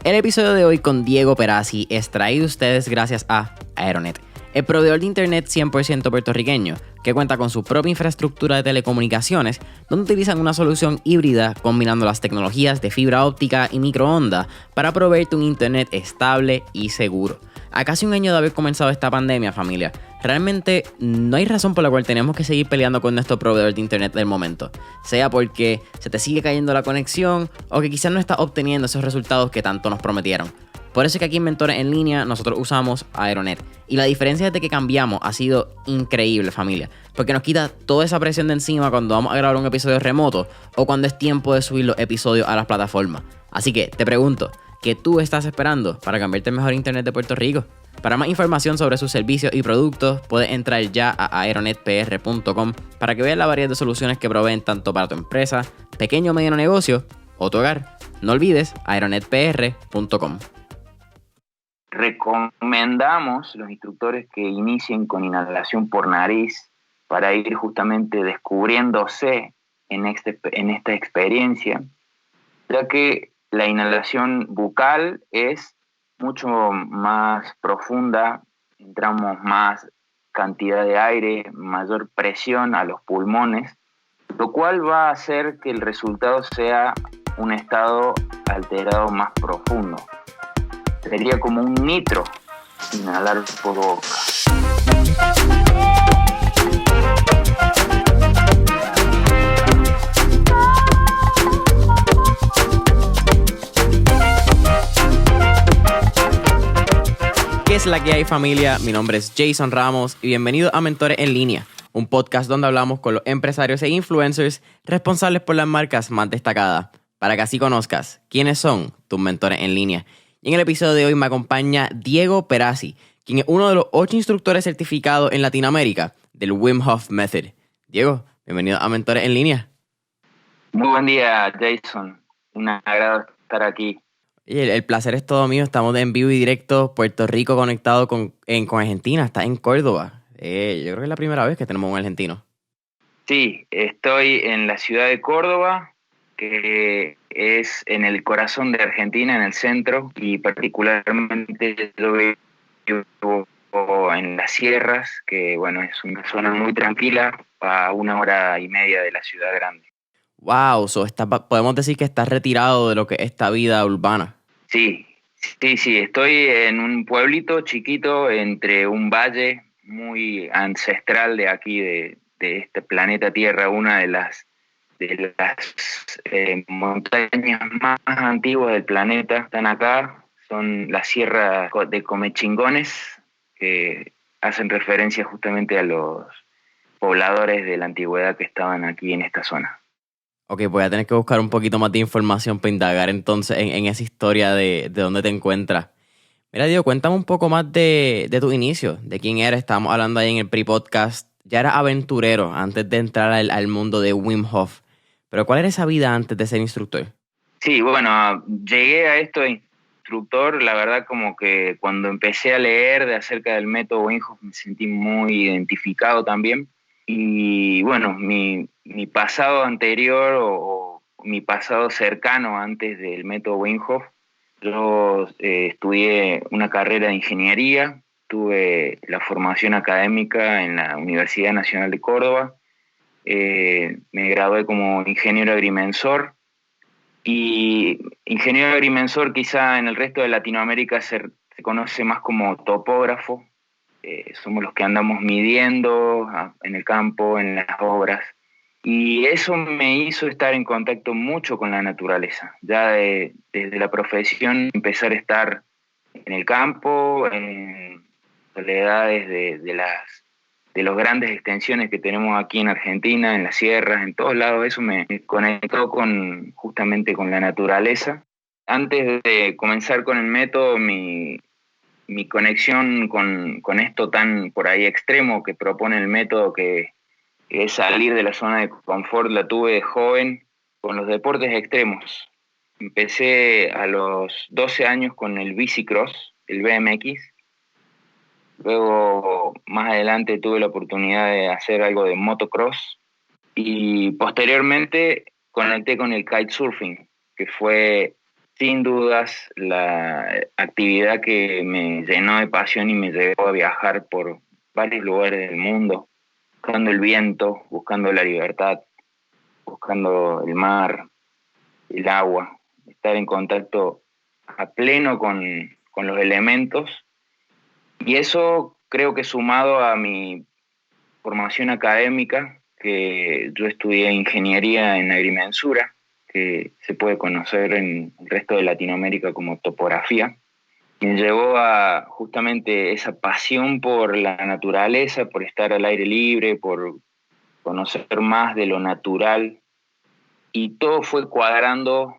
El episodio de hoy con Diego Perazzi es traído a ustedes gracias a Aeronet, el proveedor de internet 100% puertorriqueño, que cuenta con su propia infraestructura de telecomunicaciones, donde utilizan una solución híbrida combinando las tecnologías de fibra óptica y microondas para proveerte un internet estable y seguro. A casi un año de haber comenzado esta pandemia, familia, realmente no hay razón por la cual tenemos que seguir peleando con nuestro proveedor de internet del momento, sea porque se te sigue cayendo la conexión o que quizás no estás obteniendo esos resultados que tanto nos prometieron. Por eso es que aquí en Mentores en Línea nosotros usamos Aeronet. Y la diferencia desde que cambiamos ha sido increíble, familia. Porque nos quita toda esa presión de encima cuando vamos a grabar un episodio remoto o cuando es tiempo de subir los episodios a las plataformas. Así que te pregunto, ¿qué tú estás esperando para cambiarte el mejor internet de Puerto Rico? Para más información sobre sus servicios y productos, puedes entrar ya a aeronetpr.com para que veas la variedad de soluciones que proveen tanto para tu empresa, pequeño o mediano negocio o tu hogar. No olvides aeronetpr.com. Recomendamos los instructores que inicien con inhalación por nariz para ir justamente descubriéndose en esta experiencia, ya que la inhalación bucal es mucho más profunda, entramos más cantidad de aire, mayor presión a los pulmones, lo cual va a hacer que el resultado sea un estado alterado más profundo. Sería como un nitro, inhalar por boca. ¿Qué es la que hay, familia? Mi nombre es Jason Ramos y bienvenido a Mentores en Línea, un podcast donde hablamos con los empresarios e influencers responsables por las marcas más destacadas, para que así conozcas quiénes son tus mentores en línea. Y en el episodio de hoy me acompaña Diego Perazzi, quien es uno de los 8 instructores certificados en Latinoamérica del Wim Hof Method. Diego, bienvenido a Mentores en Línea. Muy buen día, Jason. Un agrado estar aquí. El placer es todo mío. Estamos en vivo y directo, Puerto Rico conectado con Argentina. Está en Córdoba. Yo creo que es la primera vez que tenemos un argentino. Sí, estoy en la ciudad de Córdoba, que es en el corazón de Argentina, en el centro, y particularmente yo vivo en las sierras, que bueno, es una zona muy tranquila, a 1 hora y media de la ciudad grande. Wow, podemos decir que estás retirado de lo que es esta vida urbana. Sí, estoy en un pueblito chiquito entre un valle muy ancestral de aquí, de este planeta Tierra, una de las montañas más antiguas del planeta. Están acá, son las sierras de Comechingones, que hacen referencia justamente a los pobladores de la antigüedad que estaban aquí en esta zona. Ok, voy a tener que buscar un poquito más de información para indagar entonces en esa historia de dónde te encuentras. Mira, Diego, cuéntame un poco más de tu inicio, de quién eres. Estábamos hablando ahí en el pre-podcast. Ya eras aventurero antes de entrar al mundo de Wim Hof. Pero ¿cuál era esa vida antes de ser instructor? Sí, bueno, llegué a esto de instructor, la verdad como que cuando empecé a leer acerca del método Wim Hof me sentí muy identificado también. Y bueno, mi pasado anterior o mi pasado cercano antes del método Wim Hof, yo estudié una carrera de ingeniería, tuve la formación académica en la Universidad Nacional de Córdoba, me gradué como ingeniero agrimensor. Y ingeniero agrimensor quizá en el resto de Latinoamérica se conoce más como topógrafo. Somos los que andamos midiendo en el campo, en las obras. Y eso me hizo estar en contacto mucho con la naturaleza. Ya desde la profesión empezar a estar en el campo, en soledades de las grandes extensiones que tenemos aquí en Argentina, en las sierras, en todos lados. Eso me conectó justamente con la naturaleza. Antes de comenzar con el método, mi conexión con esto tan por ahí extremo que propone el método, que es salir de la zona de confort, la tuve de joven con los deportes extremos. Empecé a los 12 años con el bicicross, el BMX. Luego, más adelante, tuve la oportunidad de hacer algo de motocross. Y posteriormente conecté con el kitesurfing, que fue sin dudas, la actividad que me llenó de pasión y me llevó a viajar por varios lugares del mundo, buscando el viento, buscando la libertad, buscando el mar, el agua, estar en contacto a pleno con los elementos. Y eso creo que sumado a mi formación académica, que yo estudié ingeniería en agrimensura, que se puede conocer en el resto de Latinoamérica como topografía, me llevó a justamente esa pasión por la naturaleza, por estar al aire libre, por conocer más de lo natural, y todo fue cuadrando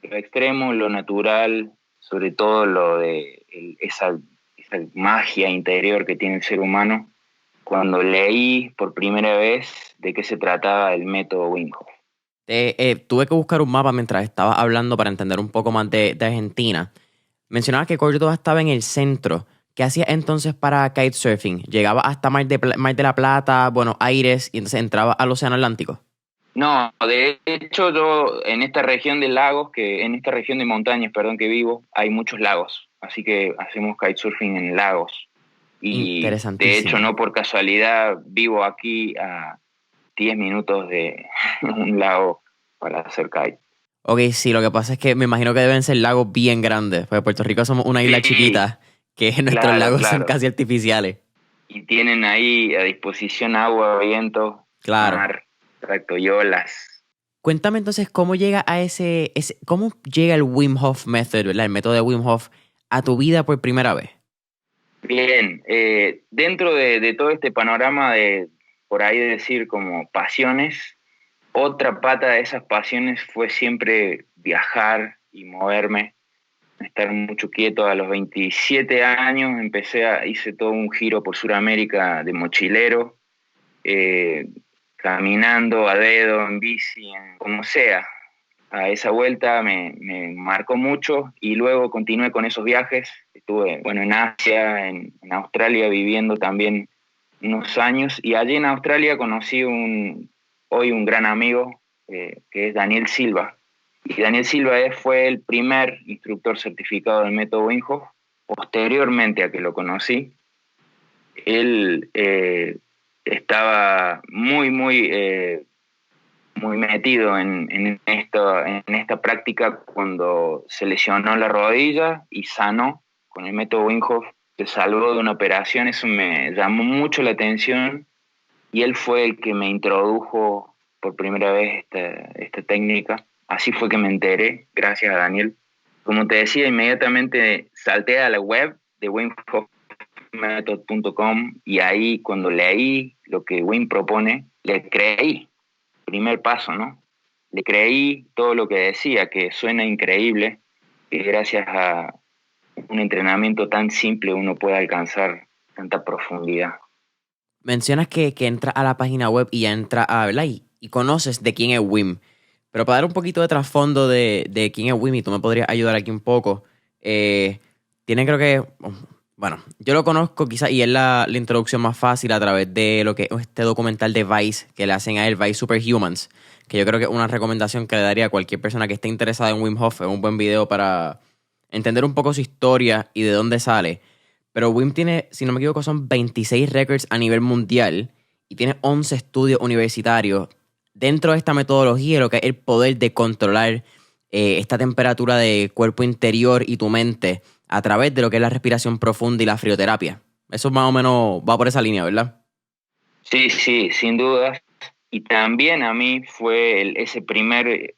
lo extremo, lo natural, sobre todo lo de esa magia interior que tiene el ser humano, cuando leí por primera vez de qué se trataba el método Wim Hof. Tuve que buscar un mapa mientras estaba hablando para entender un poco más de Argentina. Mencionaba que Córdoba estaba en el centro. ¿Qué hacía entonces para kitesurfing? ¿Llegaba hasta Mar de la Plata, Buenos Aires y entonces entraba al Océano Atlántico? No, de hecho yo en esta región de lagos, en esta región de montañas, perdón, que vivo, hay muchos lagos, así que hacemos kitesurfing en lagos. Y de hecho, Interesantísimo. no por casualidad, vivo aquí a 10 minutos de un lago para hacer kite. Ok, sí, lo que pasa es que me imagino que deben ser lagos bien grandes, porque Puerto Rico somos una isla Sí, chiquita, que nuestros claro, lagos son claro. casi artificiales. Y tienen ahí a disposición agua, viento, Claro. mar, tracto y olas. Cuéntame entonces cómo llega a cómo llega el Wim Hof Method, ¿verdad? El método de Wim Hof a tu vida por primera vez. Bien, dentro de todo este panorama de, por ahí decir, como pasiones, otra pata de esas pasiones fue siempre viajar y moverme, estar mucho quieto. A los 27 años hice todo un giro por Sudamérica de mochilero, eh, caminando a dedo, en bici, como sea. A esa vuelta me marcó mucho y luego continué con esos viajes. Estuve, bueno, en Asia, en Australia viviendo también unos años, y allí en Australia conocí hoy un gran amigo, que es Daniel Silva. Y Daniel Silva fue el primer instructor certificado del método Wim Hof. Posteriormente a que lo conocí, él estaba muy metido en esta práctica cuando se lesionó la rodilla y sanó con el método Wim Hof. Se salvó de una operación, eso me llamó mucho la atención, y él fue el que me introdujo por primera vez esta técnica. Así fue que me enteré, gracias a Daniel. Como te decía, inmediatamente salté a la web de wimhofmethod.com, y ahí cuando leí lo que Wim propone, le creí. Primer paso, ¿no? Le creí todo lo que decía, que suena increíble, que gracias a un entrenamiento tan simple uno puede alcanzar tanta profundidad. Mencionas que entras a la página web y ya entras a, ¿verdad? Y conoces de quién es Wim. Pero para dar un poquito de trasfondo de quién es Wim, y tú me podrías ayudar aquí un poco, tiene creo que, bueno, yo lo conozco quizás y es la introducción más fácil a través de lo que es este documental de Vice que le hacen a él, Vice Superhumans, que yo creo que es una recomendación que le daría a cualquier persona que esté interesada en Wim Hof. Es un buen video para entender un poco su historia y de dónde sale. Pero Wim tiene, si no me equivoco, son 26 records a nivel mundial y tiene 11 estudios universitarios dentro de esta metodología, lo que es el poder de controlar esta temperatura de cuerpo interior y tu mente a través de lo que es la respiración profunda y la frioterapia. Eso más o menos va por esa línea, ¿verdad? Sí, sí, sin dudas. Y también a mí fue ese primer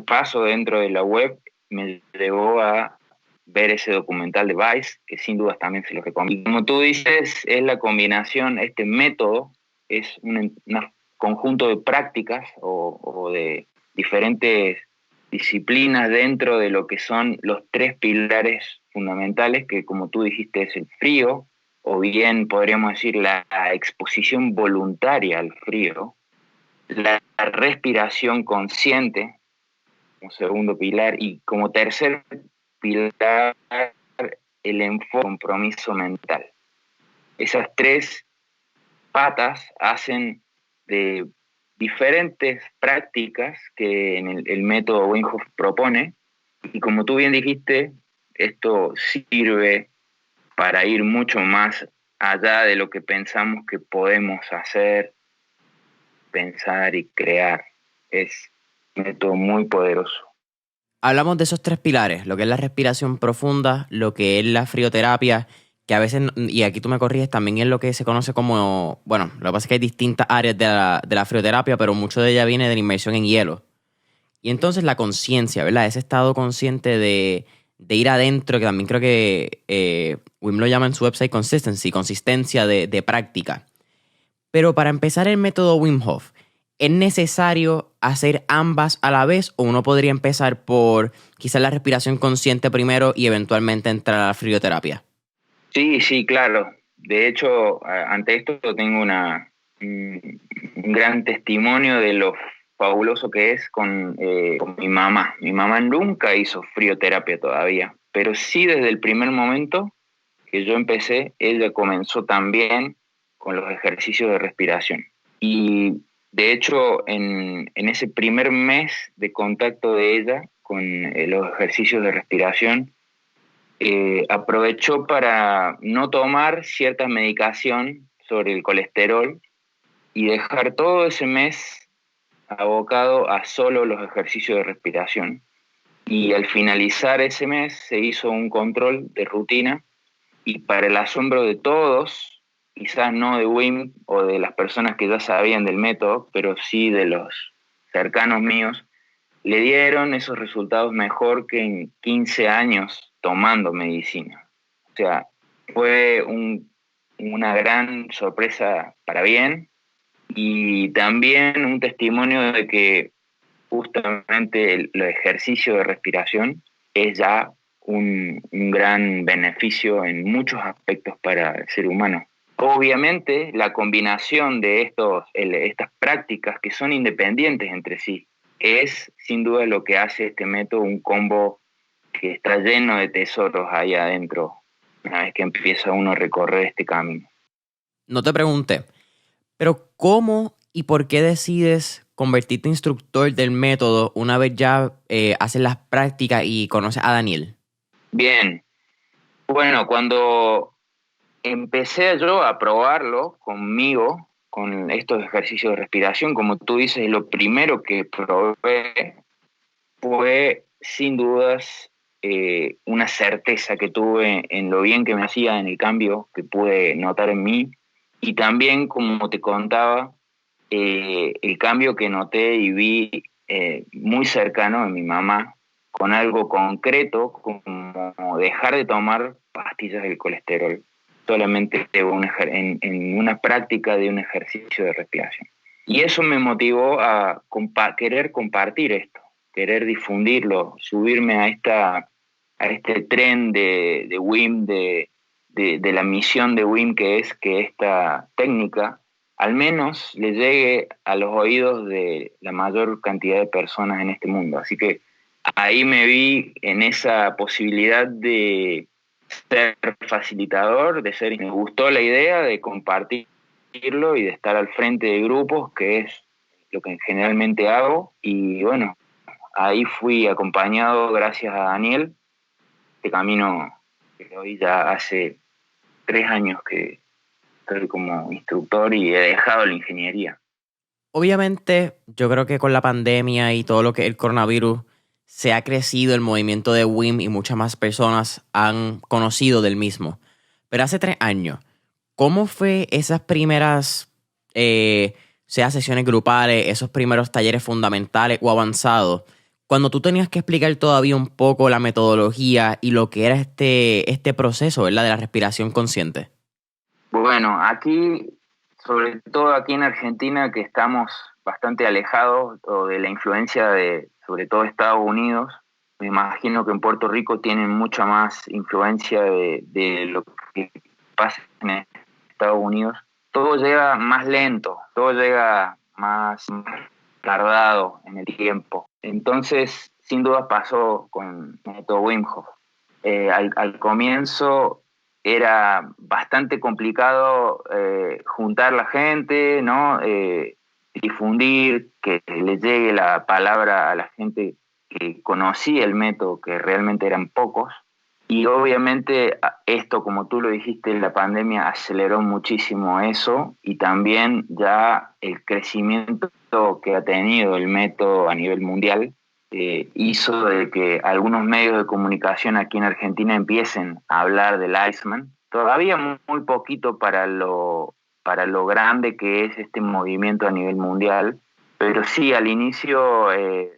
paso dentro de la web, me llevó a ver ese documental de Vice, que sin dudas también se lo recomiendo. Y como tú dices, es la combinación, este método es un conjunto de prácticas o de diferentes disciplinas dentro de lo que son los tres pilares fundamentales, que como tú dijiste es el frío, o bien podríamos decir la exposición voluntaria al frío, la respiración consciente como segundo pilar, y como tercer pilar el enfoque, compromiso mental. Esas tres patas hacen de diferentes prácticas que en el método Wim Hof propone Y como tú bien dijiste, esto sirve para ir mucho más allá de lo que pensamos que podemos hacer, pensar y crear. Es un método muy poderoso. Hablamos de esos tres pilares, lo que es la respiración profunda, lo que es la frioterapia, que a veces, y aquí tú me corriges, también es lo que se conoce como, bueno, lo que pasa es que hay distintas áreas de la frioterapia, pero mucho de ella viene de la inmersión en hielo. Y entonces la conciencia, ¿verdad? Ese estado consciente de ir adentro, que también creo que Wim lo llama en su website consistency, consistencia de práctica. Pero para empezar el método Wim Hof, ¿es necesario hacer ambas a la vez o uno podría empezar por quizás la respiración consciente primero y eventualmente entrar a la frioterapia? Sí, sí, claro. De hecho, ante esto tengo un gran testimonio de lo fabuloso que es con mi mamá. Mi mamá nunca hizo frioterapia todavía, pero sí desde el primer momento que yo empecé, ella comenzó también con los ejercicios de respiración. Y de hecho, en ese primer mes de contacto de ella con los ejercicios de respiración, aprovechó para no tomar cierta medicación sobre el colesterol y dejar todo ese mes abocado a solo los ejercicios de respiración. Y al finalizar ese mes se hizo un control de rutina y para el asombro de todos, quizás no de Wim o de las personas que ya sabían del método, pero sí de los cercanos míos, le dieron esos resultados mejor que en 15 años tomando medicina. O sea, fue una gran sorpresa para bien y también un testimonio de que justamente el ejercicio de respiración es ya un gran beneficio en muchos aspectos para el ser humano. Obviamente, la combinación de estas prácticas que son independientes entre sí es sin duda lo que hace este método un combo que está lleno de tesoros ahí adentro una vez que empieza uno a recorrer este camino. No te pregunté, pero ¿cómo y por qué decides convertirte en instructor del método una vez ya haces las prácticas y conoces a Daniel? Bien, bueno, cuando empecé yo a probarlo conmigo, con estos ejercicios de respiración, como tú dices, lo primero que probé fue sin dudas una certeza que tuve en lo bien que me hacía, en el cambio que pude notar en mí y también, como te contaba, el cambio que noté y vi muy cercano en mi mamá con algo concreto como dejar de tomar pastillas del colesterol solamente en una práctica de un ejercicio de respiración. Y eso me motivó a querer compartir esto, querer difundirlo, subirme a este tren de Wim, de la misión de Wim, que es que esta técnica al menos le llegue a los oídos de la mayor cantidad de personas en este mundo. Así que ahí me vi en esa posibilidad de ser facilitador, me gustó la idea de compartirlo y de estar al frente de grupos, que es lo que generalmente hago. Y bueno, ahí fui acompañado gracias a Daniel, este camino que hoy ya hace 3 años que estoy como instructor y he dejado la ingeniería. Obviamente, yo creo que con la pandemia y todo lo que es el coronavirus, se ha crecido el movimiento de WIM y muchas más personas han conocido del mismo. Pero hace 3 años, ¿cómo fue esas primeras, sea sesiones grupales, esos primeros talleres fundamentales o avanzados, cuando tú tenías que explicar todavía un poco la metodología y lo que era este proceso, ¿verdad? De la respiración consciente? Bueno, aquí, sobre todo aquí en Argentina, que estamos bastante alejados o de la influencia de, sobre todo, Estados Unidos, me imagino que en Puerto Rico tienen mucha más influencia de lo que pasa en Estados Unidos. Todo llega más lento, todo llega más tardado en el tiempo. Entonces, sin duda pasó con el método Wim Hof. Al comienzo era bastante complicado juntar la gente, ¿no? Difundir, que le llegue la palabra a la gente que conocía el método, que realmente eran pocos. Y obviamente esto, como tú lo dijiste, la pandemia aceleró muchísimo eso, y también ya el crecimiento que ha tenido el método a nivel mundial hizo de que algunos medios de comunicación aquí en Argentina empiecen a hablar del Iceman. Todavía muy poquito para lo grande que es este movimiento a nivel mundial, pero sí, al inicio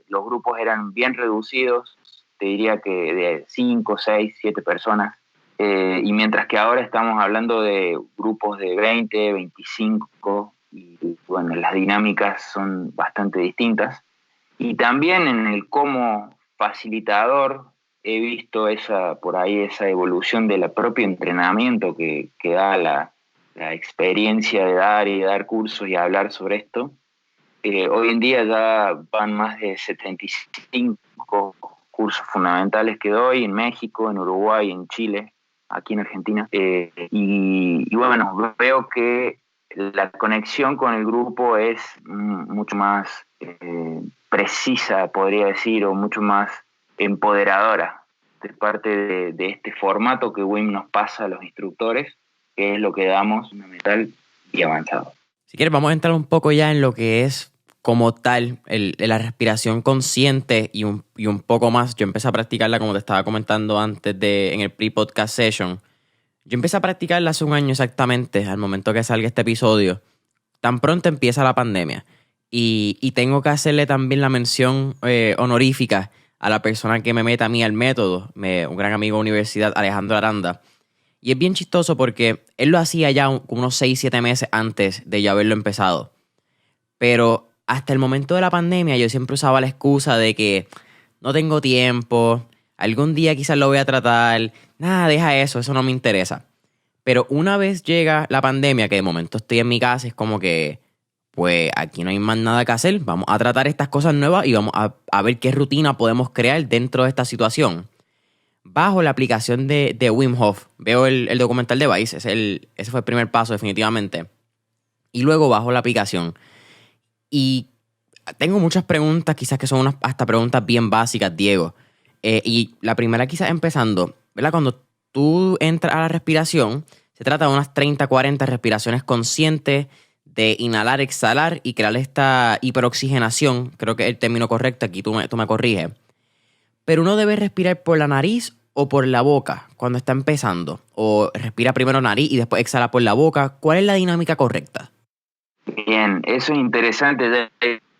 los grupos eran bien reducidos, te diría que de 5, 6, 7 personas, y mientras que ahora estamos hablando de grupos de 20, 25, y bueno, las dinámicas son bastante distintas. Y también en el cómo facilitador he visto por ahí esa evolución del propio entrenamiento que da la experiencia de dar y dar cursos y hablar sobre esto. Hoy en día ya van más de 75 cursos fundamentales que doy en México, en Uruguay, en Chile, aquí en Argentina. Y bueno, veo que la conexión con el grupo es mucho más precisa, podría decir, o mucho más empoderadora de parte de este formato que WIM nos pasa a los instructores, que es lo que damos fundamental y avanzado. Si quieres, vamos a entrar un poco ya en lo que es como tal la respiración consciente y un poco más. Yo empecé a practicarla, como te estaba comentando antes en el pre-podcast session. Yo empecé a practicarla hace un año exactamente, al momento que salga este episodio. Tan pronto empieza la pandemia. Y tengo que hacerle también la mención honorífica a la persona que me meta a mí al método, un gran amigo de universidad, Alejandro Aranda. Y es bien chistoso porque él lo hacía ya unos 6-7 meses antes de yo haberlo empezado. Pero hasta el momento de la pandemia yo siempre usaba la excusa de que no tengo tiempo, algún día quizás lo voy a tratar, nada, deja eso no me interesa. Pero una vez llega la pandemia, que de momento estoy en mi casa, es como que, pues aquí no hay más nada que hacer, vamos a tratar estas cosas nuevas y vamos a ver qué rutina podemos crear dentro de esta situación. Bajo la aplicación de Wim Hof, veo el documental de Vice, ese fue el primer paso definitivamente. Y luego bajo la aplicación. Y tengo muchas preguntas, quizás que son hasta preguntas bien básicas, Diego. Y la primera quizás empezando, ¿verdad? Cuando tú entras a la respiración, se trata de unas 30-40 respiraciones conscientes de inhalar, exhalar y crear esta hiperoxigenación, creo que es el término correcto, aquí tú me corriges. Pero uno debe respirar por la nariz o por la boca cuando está empezando. O respira primero nariz y después exhala por la boca. ¿Cuál es la dinámica correcta? Bien, eso es interesante,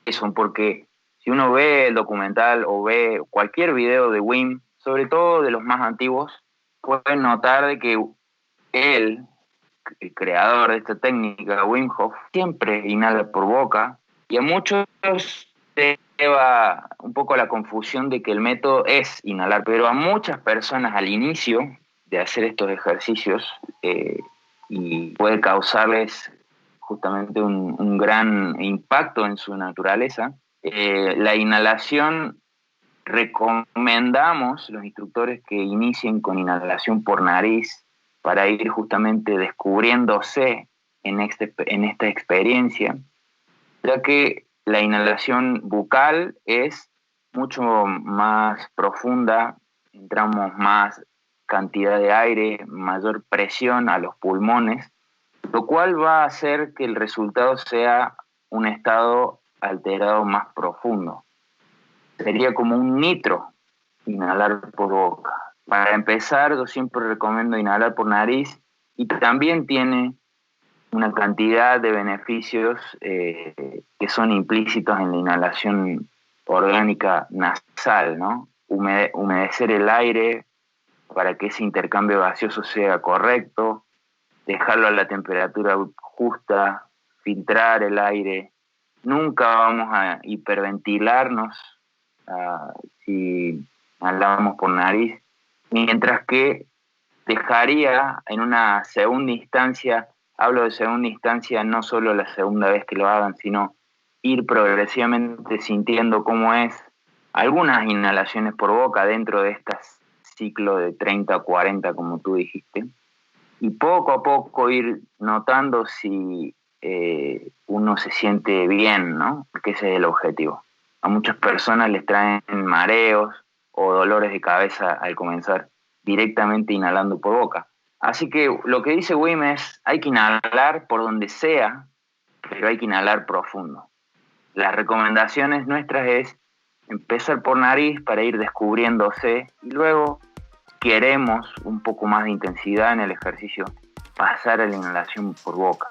Jason, porque si uno ve el documental o ve cualquier video de Wim, sobre todo de los más antiguos, pueden notar de que él, el creador de esta técnica, Wim Hof, siempre inhala por boca, y a muchos se lleva un poco la confusión de que el método es inhalar, pero a muchas personas al inicio de hacer estos ejercicios y puede causarles justamente un gran impacto en su naturaleza, la inhalación, recomendamos los instructores que inicien con inhalación por nariz para ir justamente descubriéndose en esta experiencia, ya que la inhalación bucal es mucho más profunda, entramos más cantidad de aire, mayor presión a los pulmones, lo cual va a hacer que el resultado sea un estado alterado más profundo. Sería como un nitro, inhalar por boca. Para empezar, yo siempre recomiendo inhalar por nariz, y también tiene una cantidad de beneficios que son implícitos en la inhalación orgánica nasal, ¿no? Humedecer el aire para que ese intercambio gaseoso sea correcto, dejarlo a la temperatura justa, filtrar el aire. Nunca vamos a hiperventilarnos si hablamos por nariz, mientras que dejaría en una segunda instancia, hablo de segunda instancia no solo la segunda vez que lo hagan, sino ir progresivamente sintiendo cómo es algunas inhalaciones por boca dentro de este ciclo de 30 o 40, como tú dijiste, y poco a poco ir notando si uno se siente bien, ¿no? Porque ese es el objetivo. A muchas personas les traen mareos o dolores de cabeza al comenzar directamente inhalando por boca. Así que lo que dice Wim es, hay que inhalar por donde sea, pero hay que inhalar profundo. Las recomendaciones nuestras es empezar por nariz para ir descubriéndose y luego queremos un poco más de intensidad en el ejercicio, pasar a la inhalación por boca.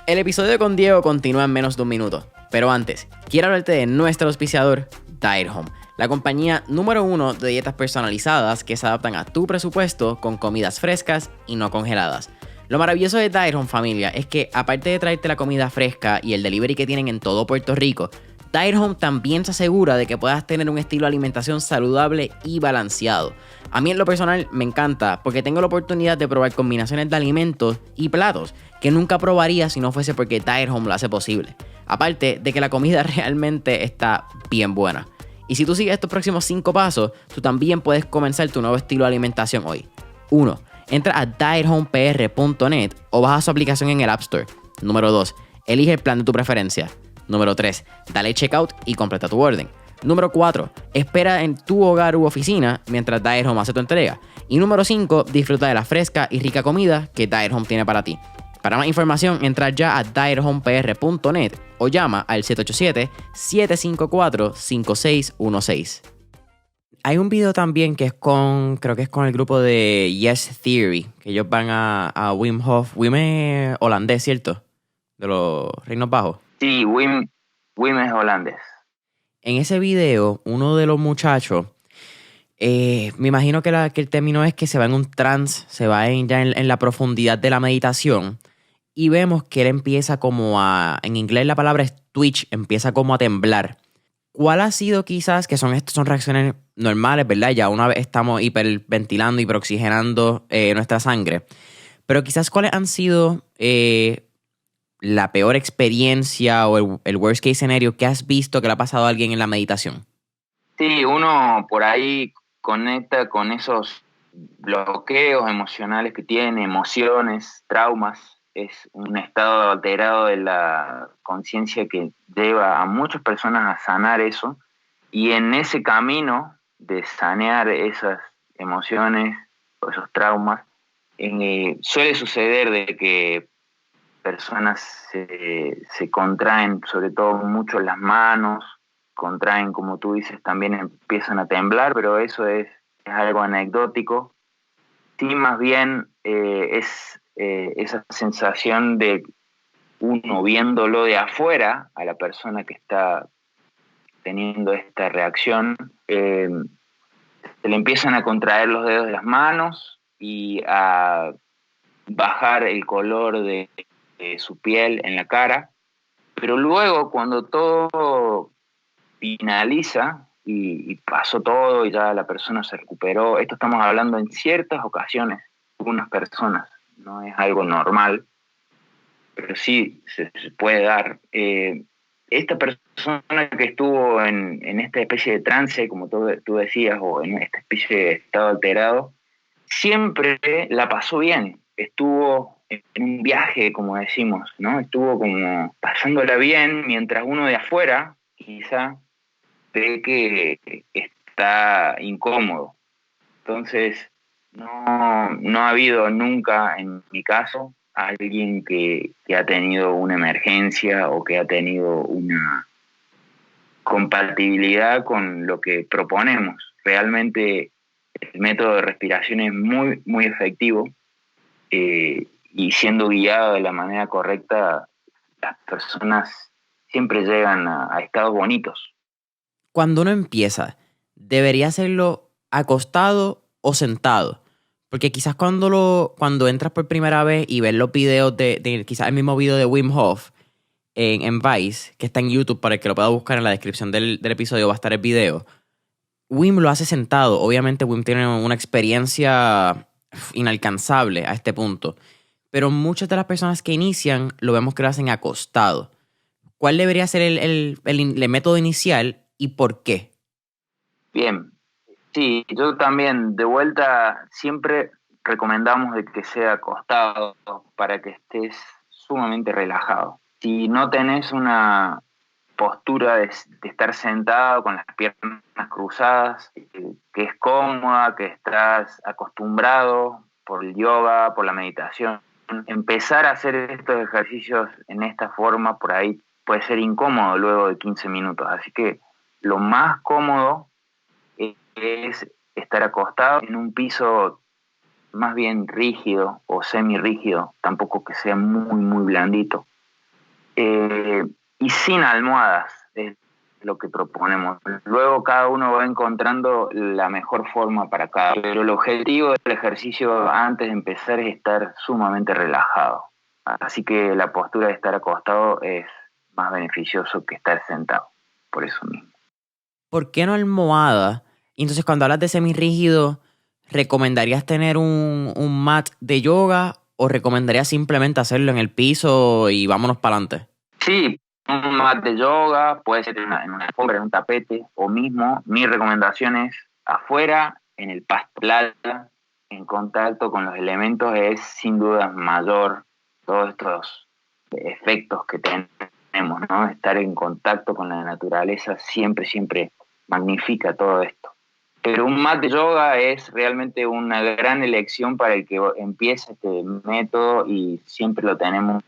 El episodio con Diego continúa en menos de un minuto, pero antes, quiero hablarte de nuestro auspiciador, Diet Home, la compañía número 1 de dietas personalizadas que se adaptan a tu presupuesto con comidas frescas y no congeladas. Lo maravilloso de Diet Home, familia, es que aparte de traerte la comida fresca y el delivery que tienen en todo Puerto Rico, Diet Home también se asegura de que puedas tener un estilo de alimentación saludable y balanceado. A mí en lo personal me encanta porque tengo la oportunidad de probar combinaciones de alimentos y platos que nunca probaría si no fuese porque Diet Home lo hace posible. Aparte de que la comida realmente está bien buena. Y si tú sigues estos próximos 5 pasos, tú también puedes comenzar tu nuevo estilo de alimentación hoy. 1. Entra a diethomepr.net o baja su aplicación en el App Store. Número 2. Elige el plan de tu preferencia. Número 3. Dale checkout y completa tu orden. Número 4. Espera en tu hogar u oficina mientras Diet Home hace tu entrega. Y número 5. Disfruta de la fresca y rica comida que Diet Home tiene para ti. Para más información, entra ya a diethomepr.net o llama al 787-754-5616. Hay un video también que es creo que es con el grupo de Yes Theory, que ellos van a Wim Hof. Wim es holandés, ¿cierto? De los Reinos Bajos. Sí, Wim es holandés. En ese video, uno de los muchachos, me imagino que el término es que se va en un trance, se va ya en la profundidad de la meditación. Y vemos que él empieza en inglés la palabra es twitch, empieza como a temblar. ¿Cuál ha sido quizás, que son reacciones normales, ¿verdad? Ya una vez estamos hiperventilando, hiperoxigenando nuestra sangre. Pero quizás cuáles han sido la peor experiencia o el worst case scenario que has visto que le ha pasado a alguien en la meditación? Sí, uno por ahí conecta con esos bloqueos emocionales que tiene, emociones, traumas. Es un estado alterado de la conciencia que lleva a muchas personas a sanar eso. Y en ese camino de sanear esas emociones o esos traumas, suele suceder de que personas se contraen, sobre todo mucho las manos, contraen, como tú dices, también empiezan a temblar, pero eso es algo anecdótico. Sí, más bien es esa sensación de uno viéndolo de afuera a la persona que está teniendo esta reacción, se le empiezan a contraer los dedos de las manos y a bajar el color de su piel en la cara, pero luego cuando todo finaliza y pasó todo y ya la persona se recuperó, esto estamos hablando en ciertas ocasiones, algunas personas, no es algo normal, pero sí se puede dar. Esta persona que estuvo en esta especie de trance, como tú decías, o en esta especie de estado alterado, siempre la pasó bien, estuvo en un viaje, como decimos, ¿no? Estuvo como pasándola bien, mientras uno de afuera quizá ve que está incómodo. Entonces, no ha habido nunca, en mi caso, alguien que ha tenido una emergencia o que ha tenido una compatibilidad con lo que proponemos. Realmente el método de respiración es muy, muy efectivo y siendo guiado de la manera correcta, las personas siempre llegan a estados bonitos. Cuando uno empieza, ¿debería hacerlo acostado o sentado? Porque quizás cuando entras por primera vez y ves los videos de quizás el mismo video de Wim Hof en Vice, que está en YouTube para el que lo pueda buscar en la descripción del episodio, va a estar el video. Wim lo hace sentado. Obviamente Wim tiene una experiencia inalcanzable a este punto. Pero muchas de las personas que inician lo vemos que lo hacen acostado. ¿Cuál debería ser el método inicial y por qué? Bien, sí, yo también de vuelta siempre recomendamos de que sea acostado para que estés sumamente relajado. Si no tenés una postura de estar sentado con las piernas cruzadas, que es cómoda, que estás acostumbrado por el yoga, por la meditación. Empezar a hacer estos ejercicios en esta forma por ahí puede ser incómodo luego de 15 minutos, así que lo más cómodo es estar acostado en un piso más bien rígido o semi-rígido, tampoco que sea muy blandito. Y sin almohadas es lo que proponemos. Luego cada uno va encontrando la mejor forma para cada uno, pero el objetivo del ejercicio antes de empezar es estar sumamente relajado. Así que la postura de estar acostado es más beneficioso que estar sentado, por eso mismo. ¿Por qué no almohada? Y entonces cuando hablas de semirrígido, ¿recomendarías tener un mat de yoga o recomendarías simplemente hacerlo en el piso y vámonos para adelante? Sí, un mat de yoga, puede ser en una alfombra, en un tapete, o mismo, mi recomendación es afuera, en el pasto, playa, en contacto con los elementos, es sin duda mayor todos estos efectos que tenemos, ¿no? Estar en contacto con la naturaleza siempre magnifica todo esto. Pero un mat de yoga es realmente una gran elección para el que empieza este método y siempre lo tenemos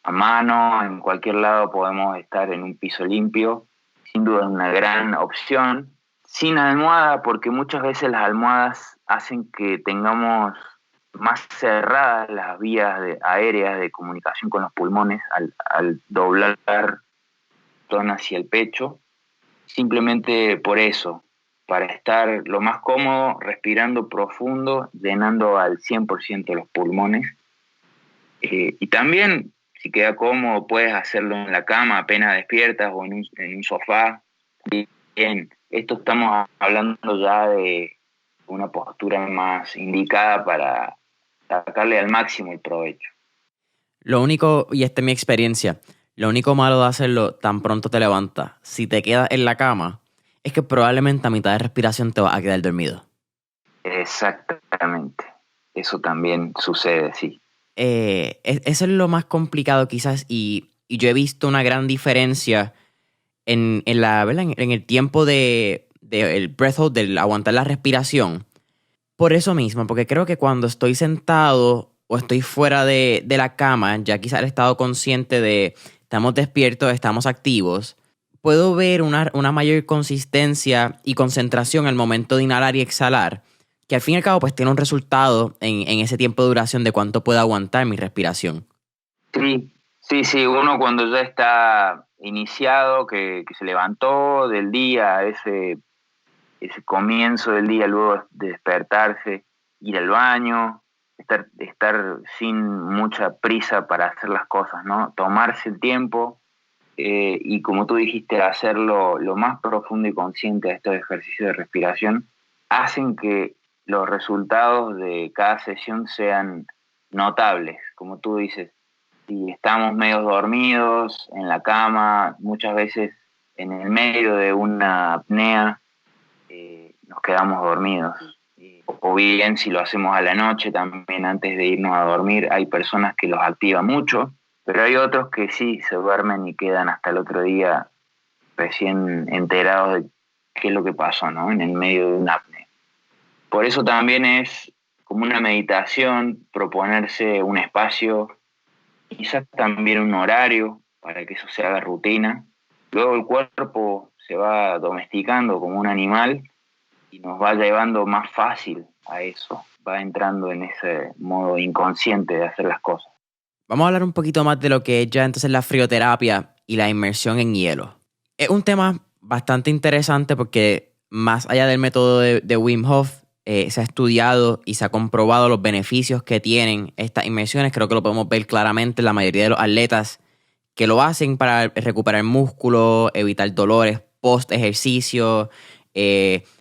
a mano, en cualquier lado podemos estar en un piso limpio, sin duda una gran opción. Sin almohada, porque muchas veces las almohadas hacen que tengamos más cerradas las vías aéreas de comunicación con los pulmones al doblar zona hacia el pecho, simplemente por eso, para estar lo más cómodo, respirando profundo, llenando al 100% los pulmones. Y también, si queda cómodo, puedes hacerlo en la cama apenas despiertas o en un sofá. Bien, esto estamos hablando ya de una postura más indicada para sacarle al máximo el provecho. Lo único, y esta es mi experiencia, lo único malo de hacerlo tan pronto te levantas, si te quedas en la cama, es que probablemente a mitad de respiración te vas a quedar dormido. Exactamente, eso también sucede, sí. Eso es lo más complicado quizás y yo he visto una gran diferencia ¿verdad? En el tiempo el breath hold, del aguantar la respiración. Por eso mismo, porque creo que cuando estoy sentado o estoy fuera de la cama, ya quizás el estado consciente de estamos despiertos, estamos activos, puedo ver una mayor consistencia y concentración al momento de inhalar y exhalar, que al fin y al cabo pues tiene un resultado en ese tiempo de duración de cuánto puedo aguantar mi respiración. Sí, uno cuando ya está iniciado, que se levantó del día, ese comienzo del día, luego de despertarse, ir al baño, estar sin mucha prisa para hacer las cosas, ¿no? Tomarse el tiempo y como tú dijiste, hacerlo lo más profundo y consciente de estos ejercicios de respiración, hacen que los resultados de cada sesión sean notables, como tú dices. Si estamos medio dormidos en la cama, muchas veces en el medio de una apnea, nos quedamos dormidos. O bien si lo hacemos a la noche también antes de irnos a dormir, hay personas que los activa mucho, pero hay otros que sí se duermen y quedan hasta el otro día recién enterados de qué es lo que pasó, ¿no? En el medio de una apnea. Por eso también es como una meditación proponerse un espacio, quizás también un horario para que eso se haga rutina. Luego el cuerpo se va domesticando como un animal y nos va llevando más fácil a eso, va entrando en ese modo inconsciente de hacer las cosas. Vamos a hablar un poquito más de lo que es ya entonces la frioterapia y la inmersión en hielo. Es un tema bastante interesante porque más allá del método de Wim Hof, se ha estudiado y se ha comprobado los beneficios que tienen estas inmersiones. Creo que lo podemos ver claramente en la mayoría de los atletas que lo hacen para recuperar músculo, evitar dolores post ejercicio,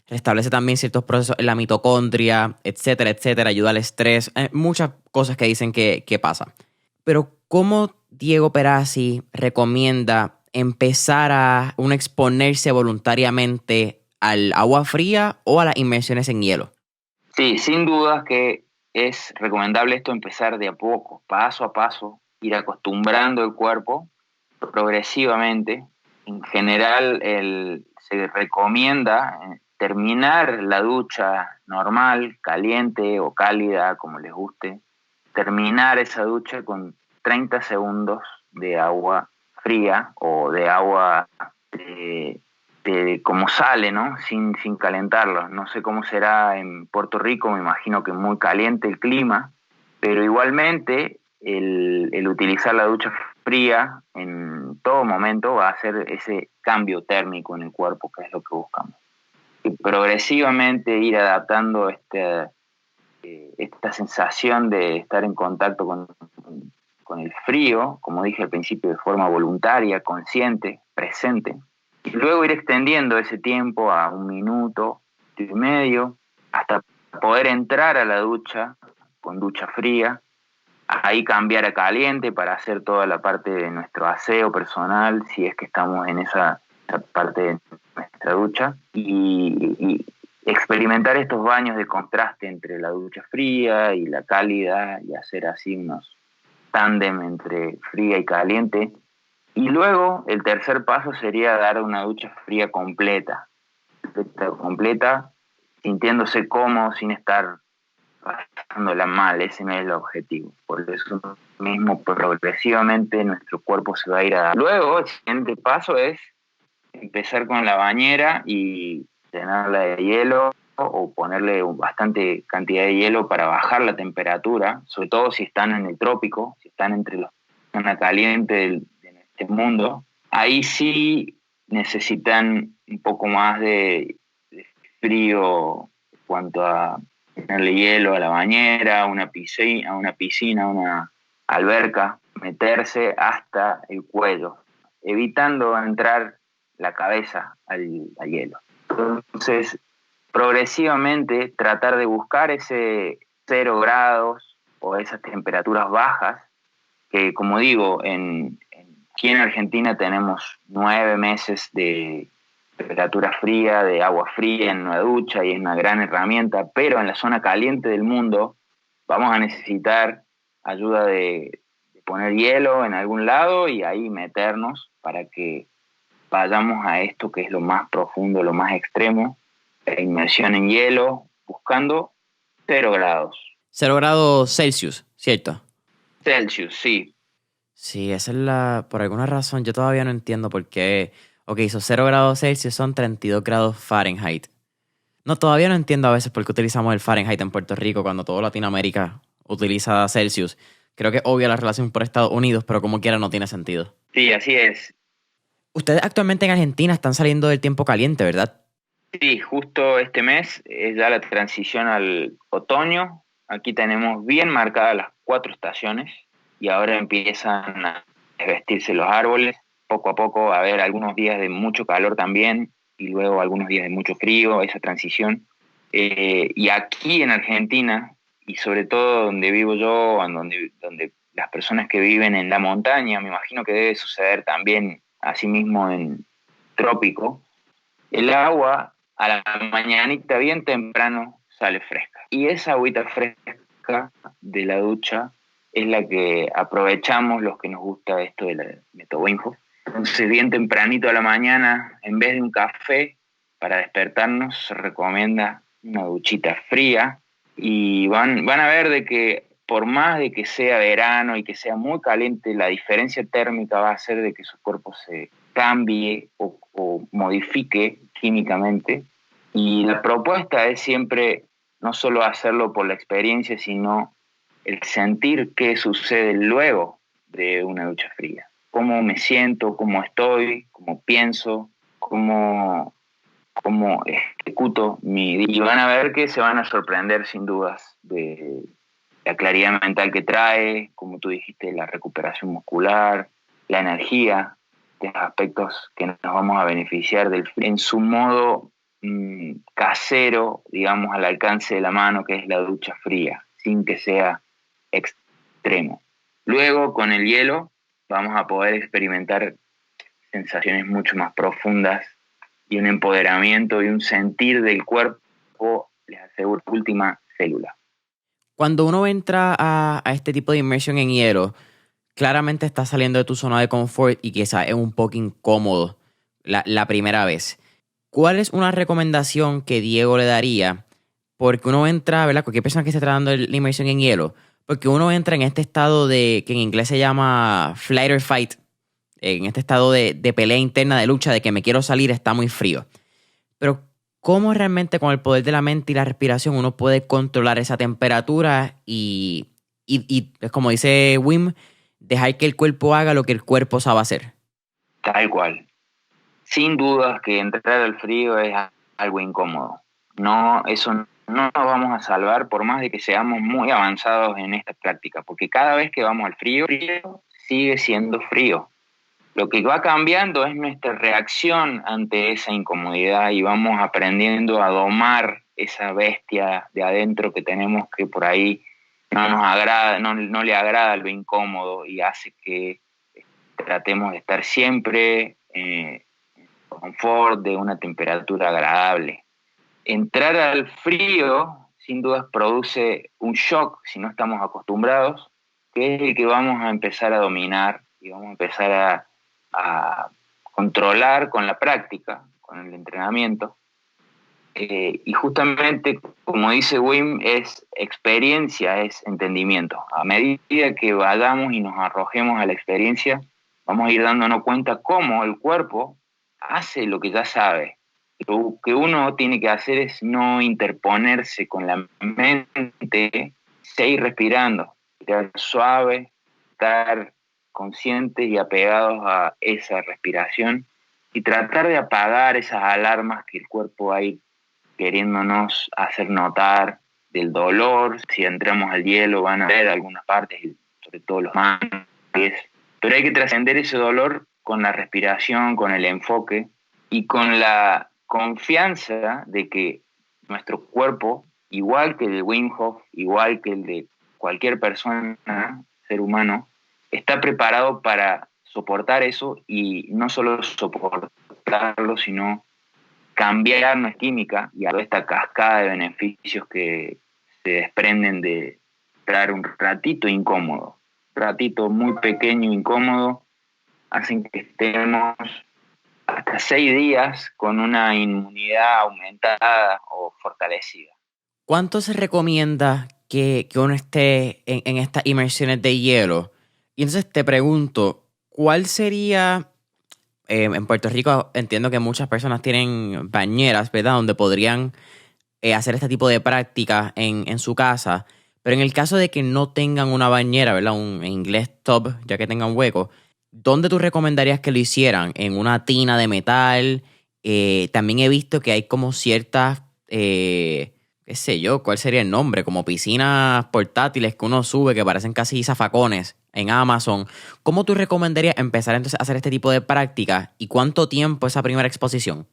restablece también ciertos procesos en la mitocondria, etcétera, ayuda al estrés, muchas cosas que dicen que pasa. Pero ¿cómo Diego Perazzi recomienda empezar a uno exponerse voluntariamente al agua fría o a las inmersiones en hielo? Sí, sin dudas que es recomendable esto empezar de a poco, paso a paso, ir acostumbrando el cuerpo progresivamente. En general, se recomienda terminar la ducha normal, caliente o cálida, como les guste, terminar esa ducha con 30 segundos de agua fría o de agua como sale, ¿no? Sin calentarlo. No sé cómo será en Puerto Rico, me imagino que muy caliente el clima, pero igualmente el utilizar la ducha fría en todo momento va a hacer ese cambio térmico en el cuerpo, que es lo que buscamos. Y progresivamente ir adaptando esta sensación de estar en contacto con el frío, como dije al principio, de forma voluntaria, consciente, presente, y luego ir extendiendo ese tiempo a 1 minuto y medio, hasta poder entrar a la ducha con ducha fría, ahí cambiar a caliente para hacer toda la parte de nuestro aseo personal, si es que estamos en esa parte de nuestra ducha, y experimentar estos baños de contraste entre la ducha fría y la cálida, y hacer así unos tándem entre fría y caliente. Y luego el tercer paso sería dar una ducha fría completa, sintiéndose cómodo sin estar pasándola mal. Ese no es el objetivo. Por eso mismo, progresivamente nuestro cuerpo se va a ir a... Luego el siguiente paso es empezar con la bañera y llenarla de hielo o ponerle bastante cantidad de hielo para bajar la temperatura, sobre todo si están en el trópico, si están entre la zona caliente de este mundo. Ahí sí necesitan un poco más de frío en cuanto a ponerle hielo a la bañera, a una piscina, una alberca, meterse hasta el cuello, evitando entrar la cabeza al hielo. Entonces, progresivamente tratar de buscar ese 0 grados o esas temperaturas bajas, que como digo, aquí en Argentina tenemos 9 meses de temperatura fría, de agua fría en una ducha, y es una gran herramienta, pero en la zona caliente del mundo vamos a necesitar ayuda de poner hielo en algún lado y ahí meternos para que vayamos a esto que es lo más profundo, lo más extremo, la inmersión en hielo, buscando 0 grados. 0 grados Celsius, ¿cierto? Celsius, sí. Sí, esa es por alguna razón, yo todavía no entiendo por qué. Ok, esos 0 grados Celsius son 32 grados Fahrenheit. No, todavía no entiendo a veces por qué utilizamos el Fahrenheit en Puerto Rico cuando toda Latinoamérica utiliza Celsius. Creo que es obvia la relación por Estados Unidos, pero como quiera no tiene sentido. Sí, así es. Ustedes actualmente en Argentina están saliendo del tiempo caliente, ¿verdad? Sí, justo este mes es ya la transición al otoño. Aquí tenemos bien marcadas las 4 estaciones y ahora empiezan a vestirse los árboles. Poco a poco va a haber algunos días de mucho calor también y luego algunos días de mucho frío, esa transición. Y aquí en Argentina, y sobre todo donde vivo yo, donde las personas que viven en la montaña, me imagino que debe suceder también así mismo en trópico, el agua a la mañanita bien temprano sale fresca. Y esa agüita fresca de la ducha es la que aprovechamos los que nos gusta esto del método Wim Hof. Entonces, bien tempranito a la mañana, en vez de un café, para despertarnos, se recomienda una duchita fría. Y van a ver de que por más de que sea verano y que sea muy caliente, la diferencia térmica va a hacer de que su cuerpo se cambie o modifique químicamente. Y la propuesta es siempre no solo hacerlo por la experiencia, sino el sentir qué sucede luego de una ducha fría. Cómo me siento, cómo estoy, cómo pienso, cómo ejecuto mi día. Y van a ver que se van a sorprender sin dudas de la claridad mental que trae, como tú dijiste, la recuperación muscular, la energía, de aspectos que nos vamos a beneficiar en su modo casero, digamos, al alcance de la mano, que es la ducha fría, sin que sea extremo. Luego, con el hielo, vamos a poder experimentar sensaciones mucho más profundas y un empoderamiento y un sentir del cuerpo, les aseguro, última célula. Cuando uno entra a este tipo de inmersión en hielo, claramente estás saliendo de tu zona de confort y quizás es un poco incómodo. la primera vez. ¿Cuál es una recomendación que Diego le daría? Porque uno entra, ¿verdad? Cualquier persona que esté tratando la inmersión en hielo, porque uno entra en este estado de, que en inglés se llama flight or fight, en este estado de pelea interna, de lucha, de que me quiero salir, está muy frío. Pero, ¿cómo realmente con el poder de la mente y la respiración uno puede controlar esa temperatura y como dice Wim, dejar que el cuerpo haga lo que el cuerpo sabe hacer? Tal cual. Sin dudas que entrar al frío es algo incómodo. No, eso no nos vamos a salvar por más de que seamos muy avanzados en esta práctica, porque cada vez que vamos al frío, el frío sigue siendo frío. Lo que va cambiando es nuestra reacción ante esa incomodidad y vamos aprendiendo a domar esa bestia de adentro que tenemos que por ahí no nos agrada, no le agrada lo incómodo y hace que tratemos de estar siempre confort, de una temperatura agradable. Entrar al frío, sin dudas, produce un shock si no estamos acostumbrados, que es el que vamos a empezar a dominar y vamos a empezar a controlar con la práctica, con el entrenamiento. Y justamente, como dice Wim, es experiencia, es entendimiento. A medida que vayamos y nos arrojemos a la experiencia, vamos a ir dándonos cuenta cómo el cuerpo hace lo que ya sabe. Lo que uno tiene que hacer es no interponerse con la mente, seguir respirando, respirar suave, estar conscientes y apegados a esa respiración y tratar de apagar esas alarmas que el cuerpo va a ir queriéndonos hacer notar del dolor. Si entramos al hielo van a ver algunas partes, sobre todo los manos, pies. Pero hay que trascender ese dolor con la respiración, con el enfoque y con la confianza de que nuestro cuerpo, igual que el de Wim Hof, igual que el de cualquier persona, ser humano, está preparado para soportar eso y no solo soportarlo, sino cambiar nuestra química y a esta cascada de beneficios que se desprenden de estar un ratito incómodo, un ratito muy pequeño, incómodo, hacen que estemos hasta 6 días con una inmunidad aumentada o fortalecida. ¿Cuánto se recomienda que uno esté en estas inmersiones de hielo? Y entonces te pregunto, ¿cuál sería, en Puerto Rico entiendo que muchas personas tienen bañeras, ¿verdad? Donde podrían hacer este tipo de práctica en su casa, pero en el caso de que no tengan una bañera, ¿verdad? Un en inglés tub, ya que tengan hueco, ¿dónde tú recomendarías que lo hicieran? ¿En una tina de metal? También he visto que hay como ciertas, qué sé yo, ¿cuál sería el nombre? Como piscinas portátiles que uno sube que parecen casi zafacones en Amazon. ¿Cómo tú recomendarías empezar entonces a hacer este tipo de práctica y cuánto tiempo esa primera exposición?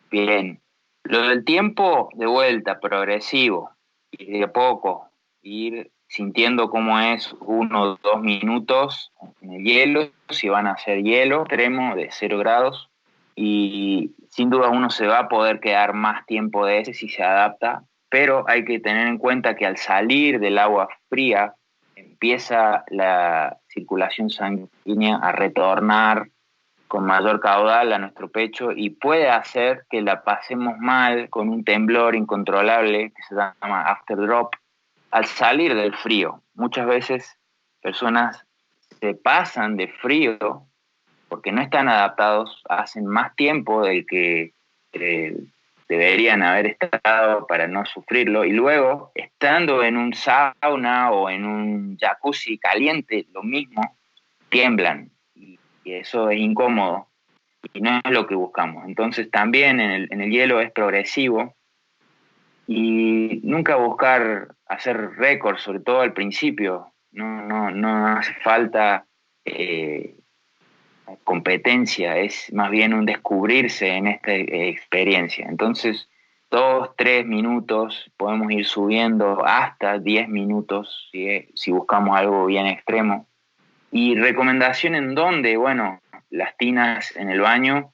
Bien, lo del tiempo de vuelta, progresivo, y de a poco, ir sintiendo cómo es 1 o 2 minutos en el hielo, si van a ser hielo extremo de 0 grados, y sin duda uno se va a poder quedar más tiempo de ese si se adapta, pero hay que tener en cuenta que al salir del agua fría empieza la circulación sanguínea a retornar con mayor caudal a nuestro pecho y puede hacer que la pasemos mal con un temblor incontrolable que se llama after drop al salir del frío. Muchas veces personas se pasan de frío porque no están adaptados, hacen más tiempo del que eh, deberían haber estado para no sufrirlo y luego estando en un sauna o en un jacuzzi caliente, lo mismo, tiemblan y eso es incómodo y no es lo que buscamos. Entonces también en el hielo es progresivo y nunca buscar hacer récords, sobre todo al principio. No hace falta competencia, es más bien un descubrirse en esta experiencia. Entonces, 2, 3 minutos, podemos ir subiendo hasta 10 minutos si buscamos algo bien extremo. Y recomendación en dónde, bueno, las tinas en el baño,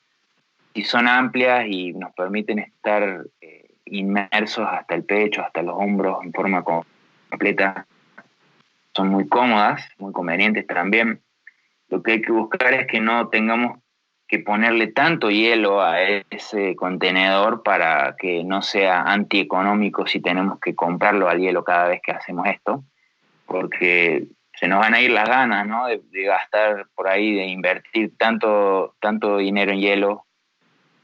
si son amplias y nos permiten estar inmersos hasta el pecho, hasta los hombros en forma completa, son muy cómodas, muy convenientes también. Lo que hay que buscar es que no tengamos que ponerle tanto hielo a ese contenedor para que no sea antieconómico si tenemos que comprarlo al hielo cada vez que hacemos esto, porque se nos van a ir las ganas, ¿no? De gastar por ahí, de invertir tanto dinero en hielo,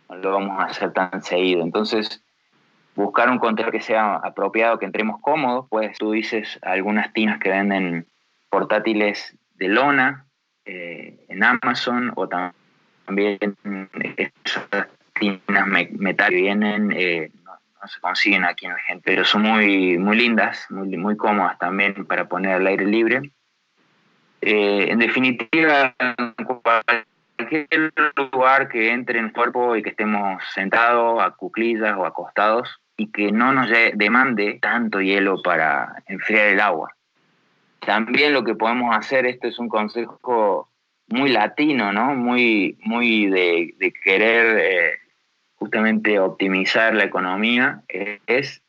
no lo vamos a hacer tan seguido. Entonces, buscar un contenedor que sea apropiado, que entremos cómodos, pues tú dices algunas tinas que venden portátiles de lona en Amazon, o también esas tinas metal que vienen, no se consiguen aquí en Argentina, pero son muy lindas, muy cómodas también para poner al aire libre. En definitiva, cualquier lugar que entre en el cuerpo y que estemos sentados, a cuclillas o acostados, y que no nos demande tanto hielo para enfriar el agua. También lo que podemos hacer, esto es un consejo muy latino, ¿no? Muy de querer justamente optimizar la economía, es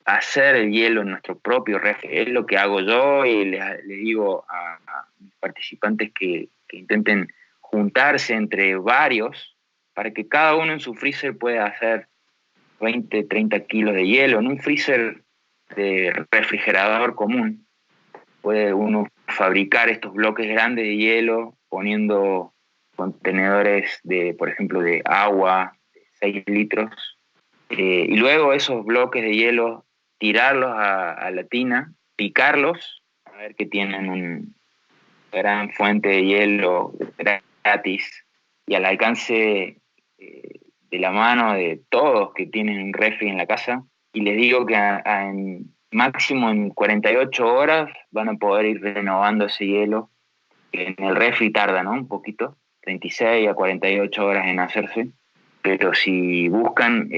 hacer el hielo en nuestro propio refri. Es lo que hago yo, y les digo a mis participantes que intenten juntarse entre varios para que cada uno en su freezer pueda hacer 20, 30 kilos de hielo. En un freezer de refrigerador común puede uno fabricar estos bloques grandes de hielo poniendo contenedores por ejemplo, de agua, de 6 litros, y luego esos bloques de hielo tirarlos a la tina, picarlos, a ver que tienen una gran fuente de hielo gratis y al alcance de la mano de todos que tienen un refri en la casa. Y les digo que en máximo en 48 horas van a poder ir renovando ese hielo. En el refri tarda, ¿no? Un poquito, 36 a 48 horas en hacerse. Pero si buscan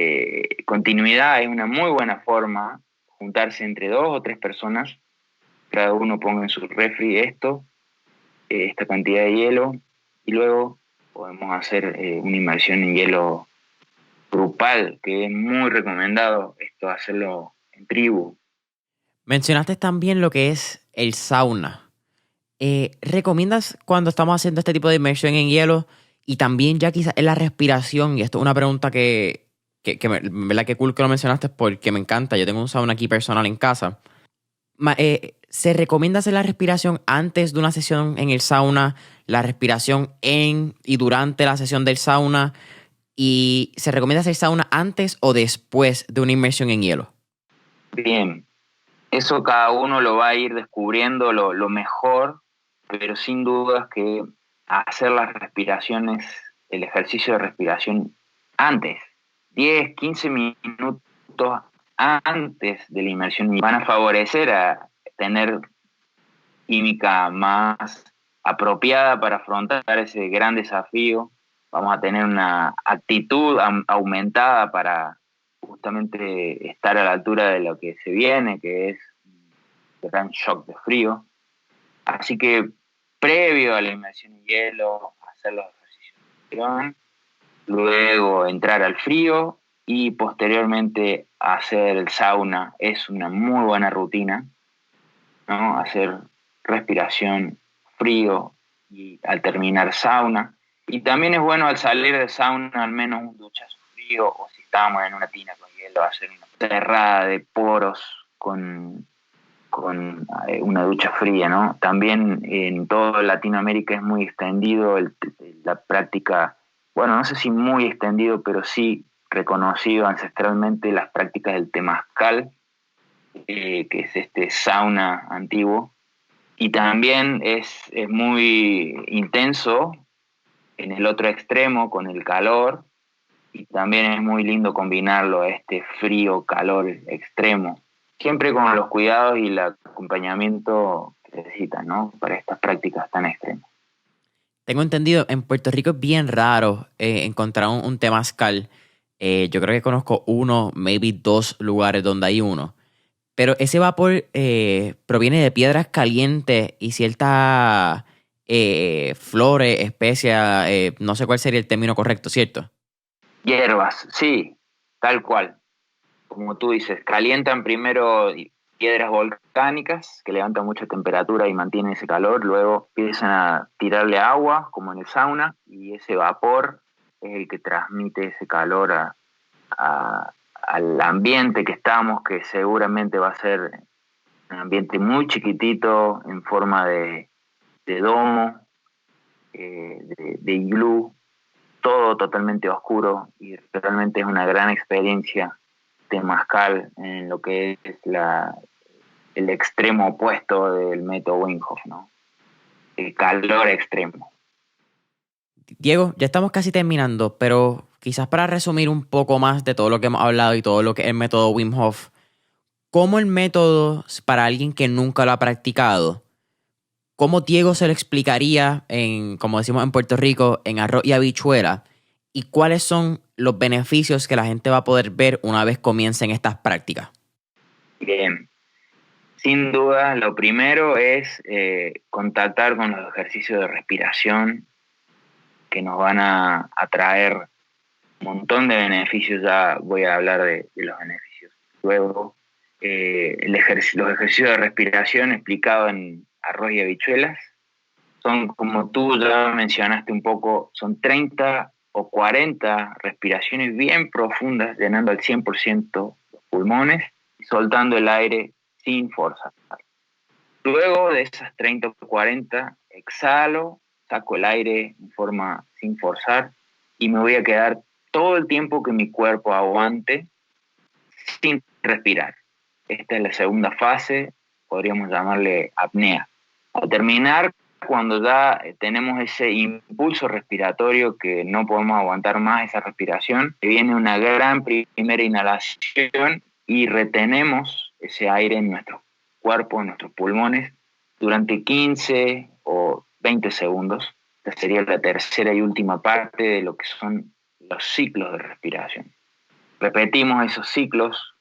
continuidad, es una muy buena forma juntarse entre 2 o 3 personas, cada uno ponga en su refri esta cantidad de hielo, y luego podemos hacer una inmersión en hielo grupal, que es muy recomendado esto, hacerlo en tribu. Mencionaste también lo que es el sauna. ¿Recomiendas cuando estamos haciendo este tipo de inmersión en hielo y también ya quizás en la respiración? Y esto es una pregunta ¿verdad? Que cool que lo mencionaste porque me encanta. Yo tengo un sauna aquí personal en casa. ¿Se recomienda hacer la respiración antes de una sesión en el sauna? ¿La respiración en y durante la sesión del sauna? ¿Y se recomienda hacer sauna antes o después de una inmersión en hielo? Bien, eso cada uno lo va a ir descubriendo lo mejor, pero sin dudas que hacer las respiraciones, el ejercicio de respiración antes, 10, 15 minutos antes de la inmersión, van a favorecer a tener química más apropiada para afrontar ese gran desafío. Vamos a tener una actitud aumentada para justamente estar a la altura de lo que se viene, que es un gran shock de frío. Así que previo a la inmersión en hielo, hacer los ejercicios de respiración, luego entrar al frío y posteriormente hacer el sauna. Es una muy buena rutina, ¿no? Hacer respiración, frío, y al terminar sauna. Y también es bueno al salir de sauna al menos un duchazo frío, o si estamos en una tina con hielo, hacer una cerrada de poros con una ducha fría, ¿no? También en toda Latinoamérica es muy extendido la práctica, bueno, no sé si muy extendido, pero sí reconocido ancestralmente, las prácticas del temazcal, que es este sauna antiguo, y también es muy intenso en el otro extremo con el calor, y también es muy lindo combinarlo a este frío-calor extremo, siempre con los cuidados y el acompañamiento que necesitan, ¿no? Para estas prácticas tan extremas. Tengo entendido, en Puerto Rico es bien raro encontrar un temazcal. Yo creo que conozco uno, maybe 2 lugares donde hay uno. Pero ese vapor proviene de piedras calientes y ciertas flores, especias, no sé cuál sería el término correcto, ¿cierto? Hierbas, sí, tal cual. Como tú dices, calientan primero piedras volcánicas que levantan mucha temperatura y mantienen ese calor, luego empiezan a tirarle agua, como en el sauna, y ese vapor es el que transmite ese calor al ambiente que estamos, que seguramente va a ser un ambiente muy chiquitito, en forma de domo, de iglú, todo totalmente oscuro, y realmente es una gran experiencia temazcal en lo que es el extremo opuesto del método Wim Hof, ¿no? El calor extremo. Diego, ya estamos casi terminando, pero quizás para resumir un poco más de todo lo que hemos hablado y todo lo que es el método Wim Hof, ¿cómo el método, para alguien que nunca lo ha practicado, cómo Diego se lo explicaría en, como decimos en Puerto Rico, en arroz y habichuela? ¿Y cuáles son los beneficios que la gente va a poder ver una vez comiencen estas prácticas? Bien, sin duda, lo primero es contactar con los ejercicios de respiración que nos van a traer un montón de beneficios. Ya voy a hablar de los beneficios. Luego, los ejercicios de respiración explicados en arroz y habichuelas son, como tú ya mencionaste un poco, son 30 o 40 respiraciones bien profundas, llenando al 100% los pulmones y soltando el aire sin forzar. Luego de esas 30 o 40, exhalo, saco el aire en forma sin forzar y me voy a quedar todo el tiempo que mi cuerpo aguante sin respirar. Esta es la segunda fase, podríamos llamarle apnea. Al terminar, cuando ya tenemos ese impulso respiratorio que no podemos aguantar más esa respiración, viene una gran primera inhalación y retenemos ese aire en nuestro cuerpo, en nuestros pulmones, durante 15 o 20 segundos. Esta sería la tercera y última parte de lo que son los ciclos de respiración. Repetimos esos ciclos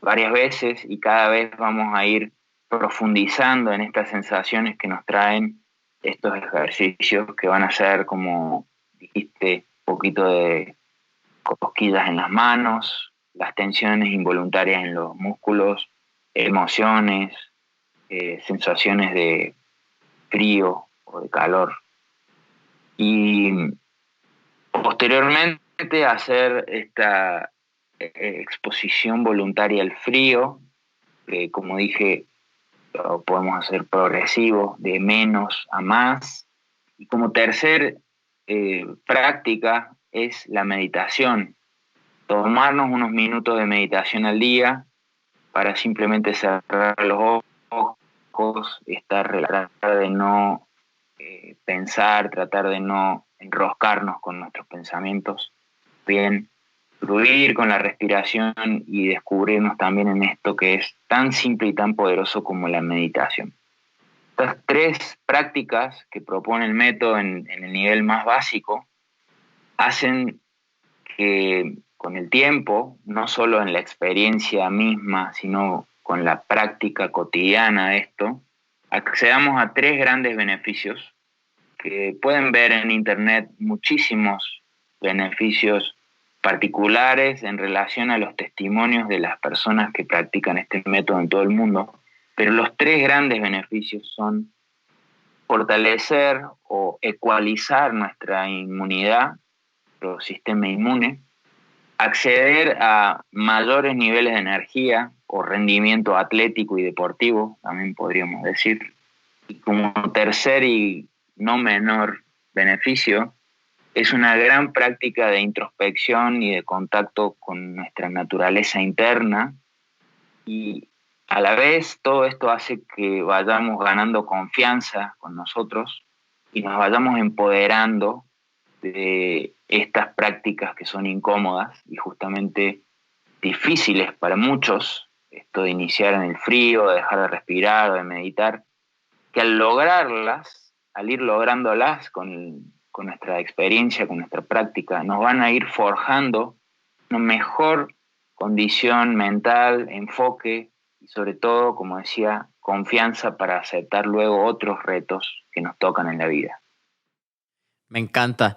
varias veces y cada vez vamos a ir profundizando en estas sensaciones que nos traen estos ejercicios, que van a ser, como dijiste, un poquito de cosquillas en las manos, las tensiones involuntarias en los músculos, emociones, sensaciones de frío o de calor. Y posteriormente hacer esta exposición voluntaria al frío, que, como dije, lo podemos hacer progresivo, de menos a más. Y como tercer práctica es la meditación. Tomarnos unos minutos de meditación al día para simplemente cerrar los ojos, tratar de no pensar, tratar de no enroscarnos con nuestros pensamientos. Bien, fluir con la respiración y descubrirnos también en esto que es tan simple y tan poderoso como la meditación. Estas tres prácticas que propone el método en el nivel más básico hacen que con el tiempo, no solo en la experiencia misma, sino con la práctica cotidiana de esto, accedamos a tres grandes beneficios que pueden ver en internet, muchísimos beneficios particulares en relación a los testimonios de las personas que practican este método en todo el mundo, pero los tres grandes beneficios son fortalecer o ecualizar nuestra inmunidad, nuestro sistema inmune, acceder a mayores niveles de energía o rendimiento atlético y deportivo, también podríamos decir, y como tercer y no menor beneficio, es una gran práctica de introspección y de contacto con nuestra naturaleza interna, y a la vez todo esto hace que vayamos ganando confianza con nosotros y nos vayamos empoderando de estas prácticas que son incómodas y justamente difíciles para muchos, esto de iniciar en el frío, de dejar de respirar o de meditar, que al lograrlas, al ir lográndolas con nuestra experiencia, con nuestra práctica, nos van a ir forjando una mejor condición mental, enfoque y sobre todo, como decía, confianza para aceptar luego otros retos que nos tocan en la vida. Me encanta.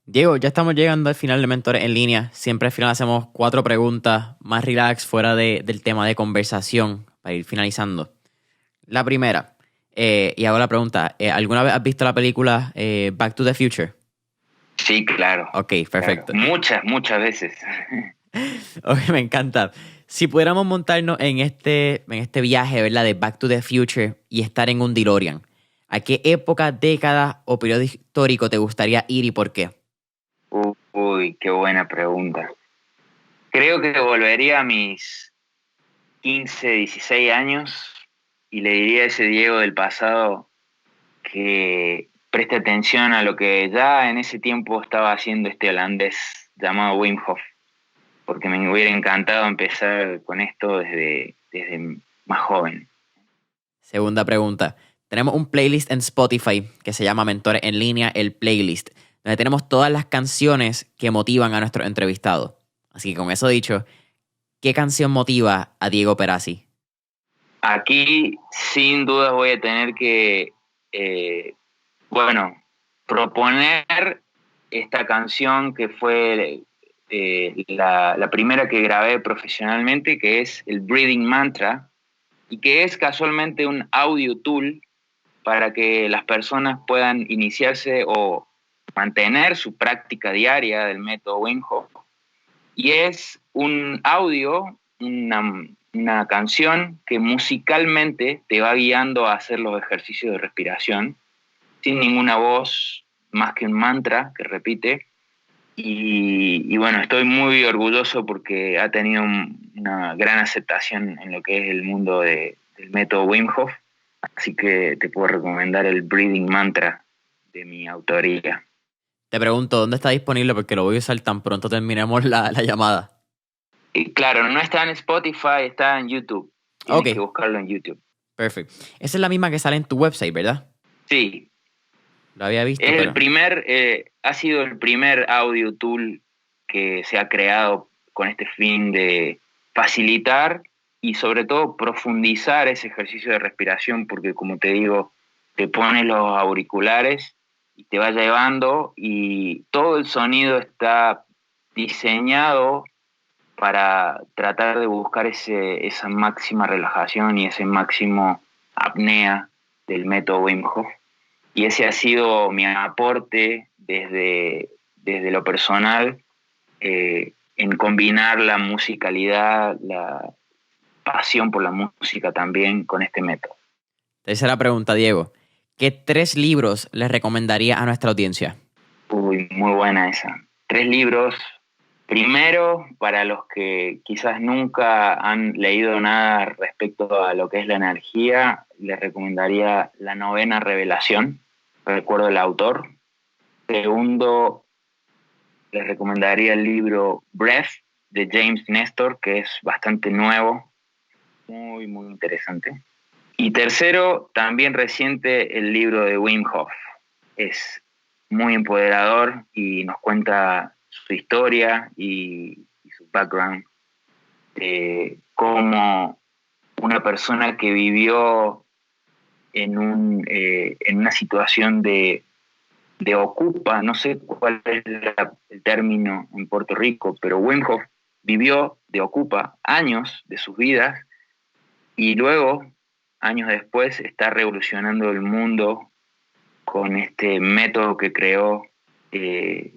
Diego, ya estamos llegando al final de Mentores en Línea. Siempre al final hacemos 4 preguntas más relax fuera del tema de conversación para ir finalizando. La primera, y hago la pregunta, ¿alguna vez has visto la película Back to the Future? Sí, claro. Ok, perfecto. Claro. Muchas veces. Ok, me encanta. Si pudiéramos montarnos en este viaje, ¿verdad? De Back to the Future y estar en un DeLorean, ¿a qué época, década o periodo histórico te gustaría ir y por qué? Uy, qué buena pregunta. Creo que volvería a mis 15, 16 años y le diría a ese Diego del pasado que preste atención a lo que ya en ese tiempo estaba haciendo este holandés llamado Wim Hof, porque me hubiera encantado empezar con esto desde más joven. Segunda pregunta. Tenemos un playlist en Spotify que se llama Mentores en Línea, el playlist, donde tenemos todas las canciones que motivan a nuestro entrevistado. Así que con eso dicho, ¿qué canción motiva a Diego Perazzi? Aquí, sin duda, voy a tener que, proponer esta canción que fue la primera que grabé profesionalmente, que es el Breathing Mantra, y que es casualmente un audio tool para que las personas puedan iniciarse o mantener su práctica diaria del método Wim Hof. Y es un audio, una canción que musicalmente te va guiando a hacer los ejercicios de respiración, sin ninguna voz, más que un mantra que repite. Y bueno, estoy muy orgulloso porque ha tenido una gran aceptación en lo que es el mundo del método Wim Hof. Así que te puedo recomendar el Breathing Mantra de mi autoría. Te pregunto, ¿dónde está disponible? Porque lo voy a usar tan pronto terminemos la llamada. Y claro, no está en Spotify, está en YouTube. Tienes que buscarlo en YouTube. Perfecto. Esa es la misma que sale en tu website, ¿verdad? Sí. Lo había visto, Es pero... ha sido el primer audio tool que se ha creado con este fin de facilitar y sobre todo profundizar ese ejercicio de respiración, porque como te digo, te pones los auriculares y te va llevando y todo el sonido está diseñado para tratar de buscar esa máxima relajación y ese máximo apnea del método Wim Hof. Y ese ha sido mi aporte desde lo personal, en combinar la musicalidad, la pasión por la música también con este método. Tercera pregunta, Diego. ¿Qué 3 libros les recomendaría a nuestra audiencia? Uy, muy buena esa. 3 libros. Primero, para los que quizás nunca han leído nada respecto a lo que es la energía, les recomendaría La Novena Revelación, recuerdo el autor. Segundo, les recomendaría el libro Breath de James Nestor, que es bastante nuevo, muy, muy interesante. Y tercero, también reciente, el libro de Wim Hof. Es muy empoderador y nos cuenta su historia y su background, de cómo una persona que vivió en una situación de ocupa, no sé cuál es el término en Puerto Rico, pero Wim Hof vivió de ocupa años de sus vidas y luego, años después, está revolucionando el mundo con este método que creó de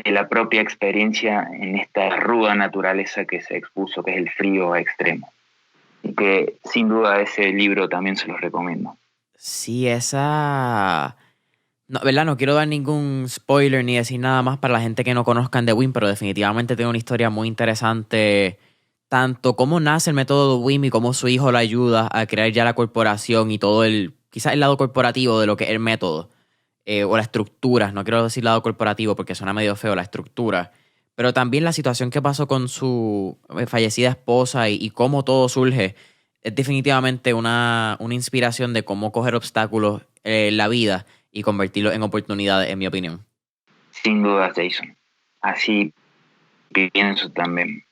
la propia experiencia en esta ruda naturaleza que se expuso, que es el frío extremo. Y que sin duda ese libro también se los recomiendo. Sí, esa... No, ¿verdad? No quiero dar ningún spoiler ni decir nada más para la gente que no conozcan de Wim, pero definitivamente tiene una historia muy interesante. Tanto cómo nace el método de Wim y cómo su hijo lo ayuda a crear ya la corporación y todo quizás el lado corporativo de lo que es el método. O la estructura, no quiero decir lado corporativo porque suena medio feo, la estructura. Pero también la situación que pasó con su fallecida esposa y cómo todo surge. Es definitivamente una inspiración de cómo coger obstáculos en la vida y convertirlos en oportunidades, en mi opinión. Sin duda, Jason. Así pienso también.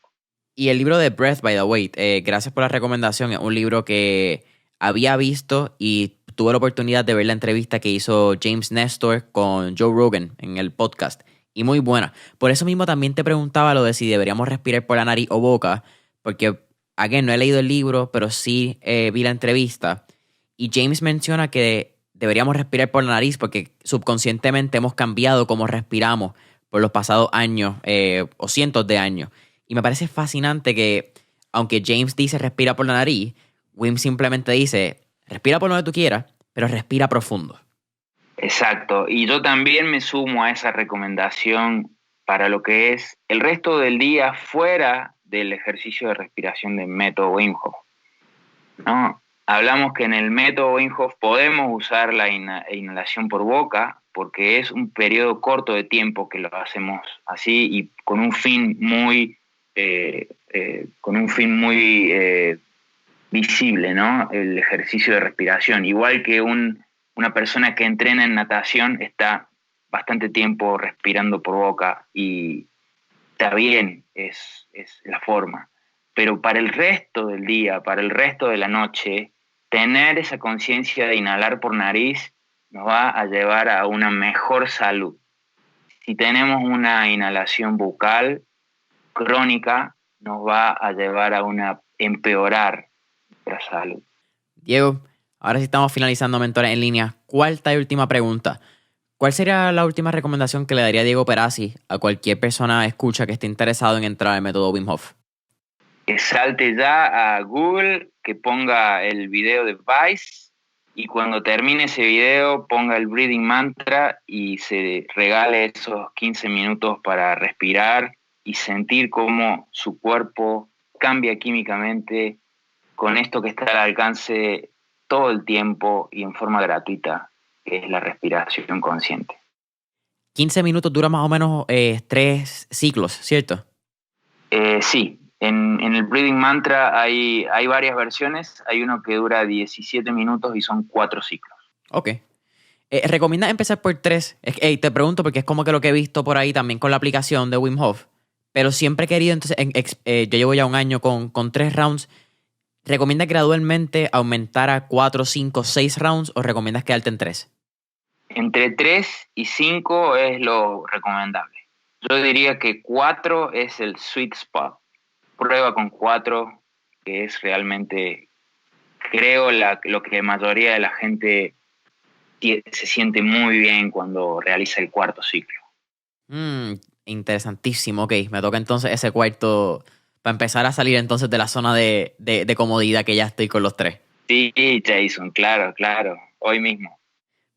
Y el libro de Breath, by the way, gracias por la recomendación. Es un libro que había visto y tuve la oportunidad de ver la entrevista que hizo James Nestor con Joe Rogan en el podcast. Y muy buena. Por eso mismo también te preguntaba lo de si deberíamos respirar por la nariz o boca, porque again, no he leído el libro, pero sí vi la entrevista. Y James menciona que deberíamos respirar por la nariz porque subconscientemente hemos cambiado cómo respiramos por los pasados años o cientos de años. Y me parece fascinante que, aunque James dice respira por la nariz, Wim simplemente dice respira por donde tú quieras, pero respira profundo. Exacto, y yo también me sumo a esa recomendación para lo que es el resto del día fuera del ejercicio de respiración del método Wim Hof, ¿no? Hablamos que en el método Wim Hof podemos usar la inhalación por boca porque es un periodo corto de tiempo que lo hacemos así y con un fin muy visible, ¿no? El ejercicio de respiración, igual que una persona que entrena en natación está bastante tiempo respirando por boca y está bien, es la forma. Pero para el resto del día, para el resto de la noche, tener esa conciencia de inhalar por nariz nos va a llevar a una mejor salud. Si tenemos una inhalación bucal crónica, nos va a llevar a empeorar nuestra salud. Diego, ahora sí estamos finalizando Mentores en Línea. Cuarta y última pregunta. ¿Cuál sería la última recomendación que le daría Diego Perazzi a cualquier persona escucha que esté interesado en entrar al método Wim Hof? Que salte ya a Google, que ponga el video de Vice y cuando termine ese video ponga el Breathing Mantra y se regale esos 15 minutos para respirar y sentir cómo su cuerpo cambia químicamente con esto que está al alcance todo el tiempo y en forma gratuita, que es la respiración consciente. 15 minutos dura más o menos 3 ciclos, ¿cierto? Sí, en el Breathing Mantra hay varias versiones. Hay uno que dura 17 minutos y son 4 ciclos. Ok. ¿Recomiendas empezar por 3? Te pregunto porque es como que lo que he visto por ahí también con la aplicación de Wim Hof. Pero siempre he querido, entonces, yo llevo ya un año con 3 rounds. ¿Recomiendas gradualmente aumentar a 4, 5, 6 rounds o recomiendas quedarte en 3? Entre 3 y 5 es lo recomendable. Yo diría que 4 es el sweet spot. Prueba con 4, que es realmente, creo, lo que la mayoría de la gente se siente muy bien cuando realiza el cuarto ciclo. Interesantísimo. Ok, me toca entonces ese cuarto para empezar a salir entonces de la zona de comodidad que ya estoy con los 3. Sí, Jason, claro, hoy mismo.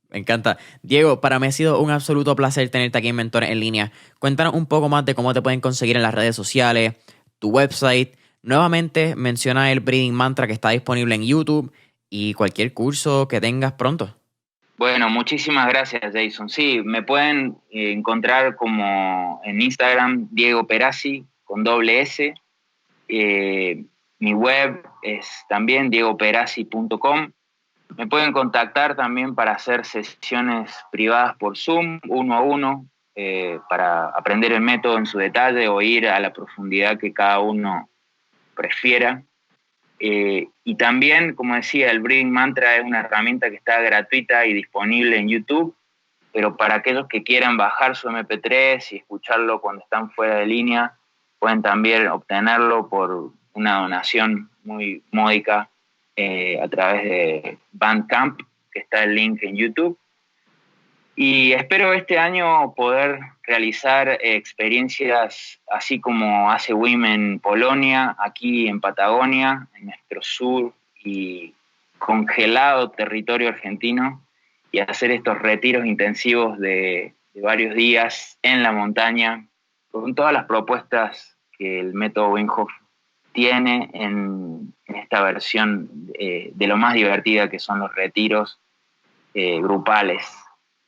Me encanta. Diego, para mí ha sido un absoluto placer tenerte aquí en Mentores en Línea. Cuéntanos un poco más de cómo te pueden conseguir en las redes sociales, tu website. Nuevamente menciona el Breathing Mantra que está disponible en YouTube y cualquier curso que tengas pronto. Bueno, muchísimas gracias, Jason. Sí, me pueden encontrar como en Instagram, Diego Perazzi, con doble S. Mi web es también diegoperazzi.com. Me pueden contactar también para hacer sesiones privadas por Zoom, 1 a 1, para aprender el método en su detalle o ir a la profundidad que cada uno prefiera. Y también, como decía, el Breathing Mantra es una herramienta que está gratuita y disponible en YouTube, pero para aquellos que quieran bajar su MP3 y escucharlo cuando están fuera de línea, pueden también obtenerlo por una donación muy módica a través de Bandcamp, que está el link en YouTube. Y espero este año poder realizar experiencias así como hace Wim en Polonia, aquí en Patagonia, en nuestro sur y congelado territorio argentino, y hacer estos retiros intensivos de varios días en la montaña, con todas las propuestas que el método Wim Hof tiene en esta versión de lo más divertida que son los retiros grupales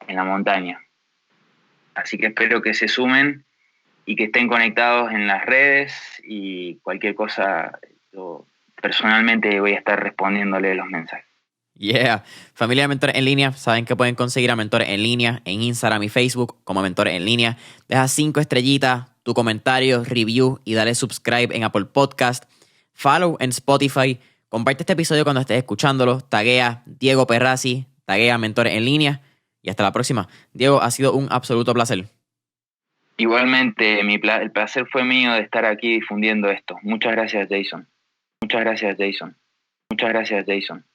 en la montaña. Así que espero que se sumen y que estén conectados en las redes y cualquier cosa, yo personalmente voy a estar respondiéndole los mensajes. Yeah. Familia de Mentores en Línea, saben que pueden conseguir a Mentores en Línea en Instagram y Facebook como Mentores en Línea. Deja 5 estrellitas, tu comentario, review y dale subscribe en Apple Podcast. Follow en Spotify. Comparte este episodio cuando estés escuchándolo. Taguea Diego Perazzi, taguea Mentores en Línea. Y hasta la próxima. Diego, ha sido un absoluto placer. Igualmente, el placer fue mío de estar aquí difundiendo esto. Muchas gracias, Jason. Muchas gracias, Jason. Muchas gracias, Jason.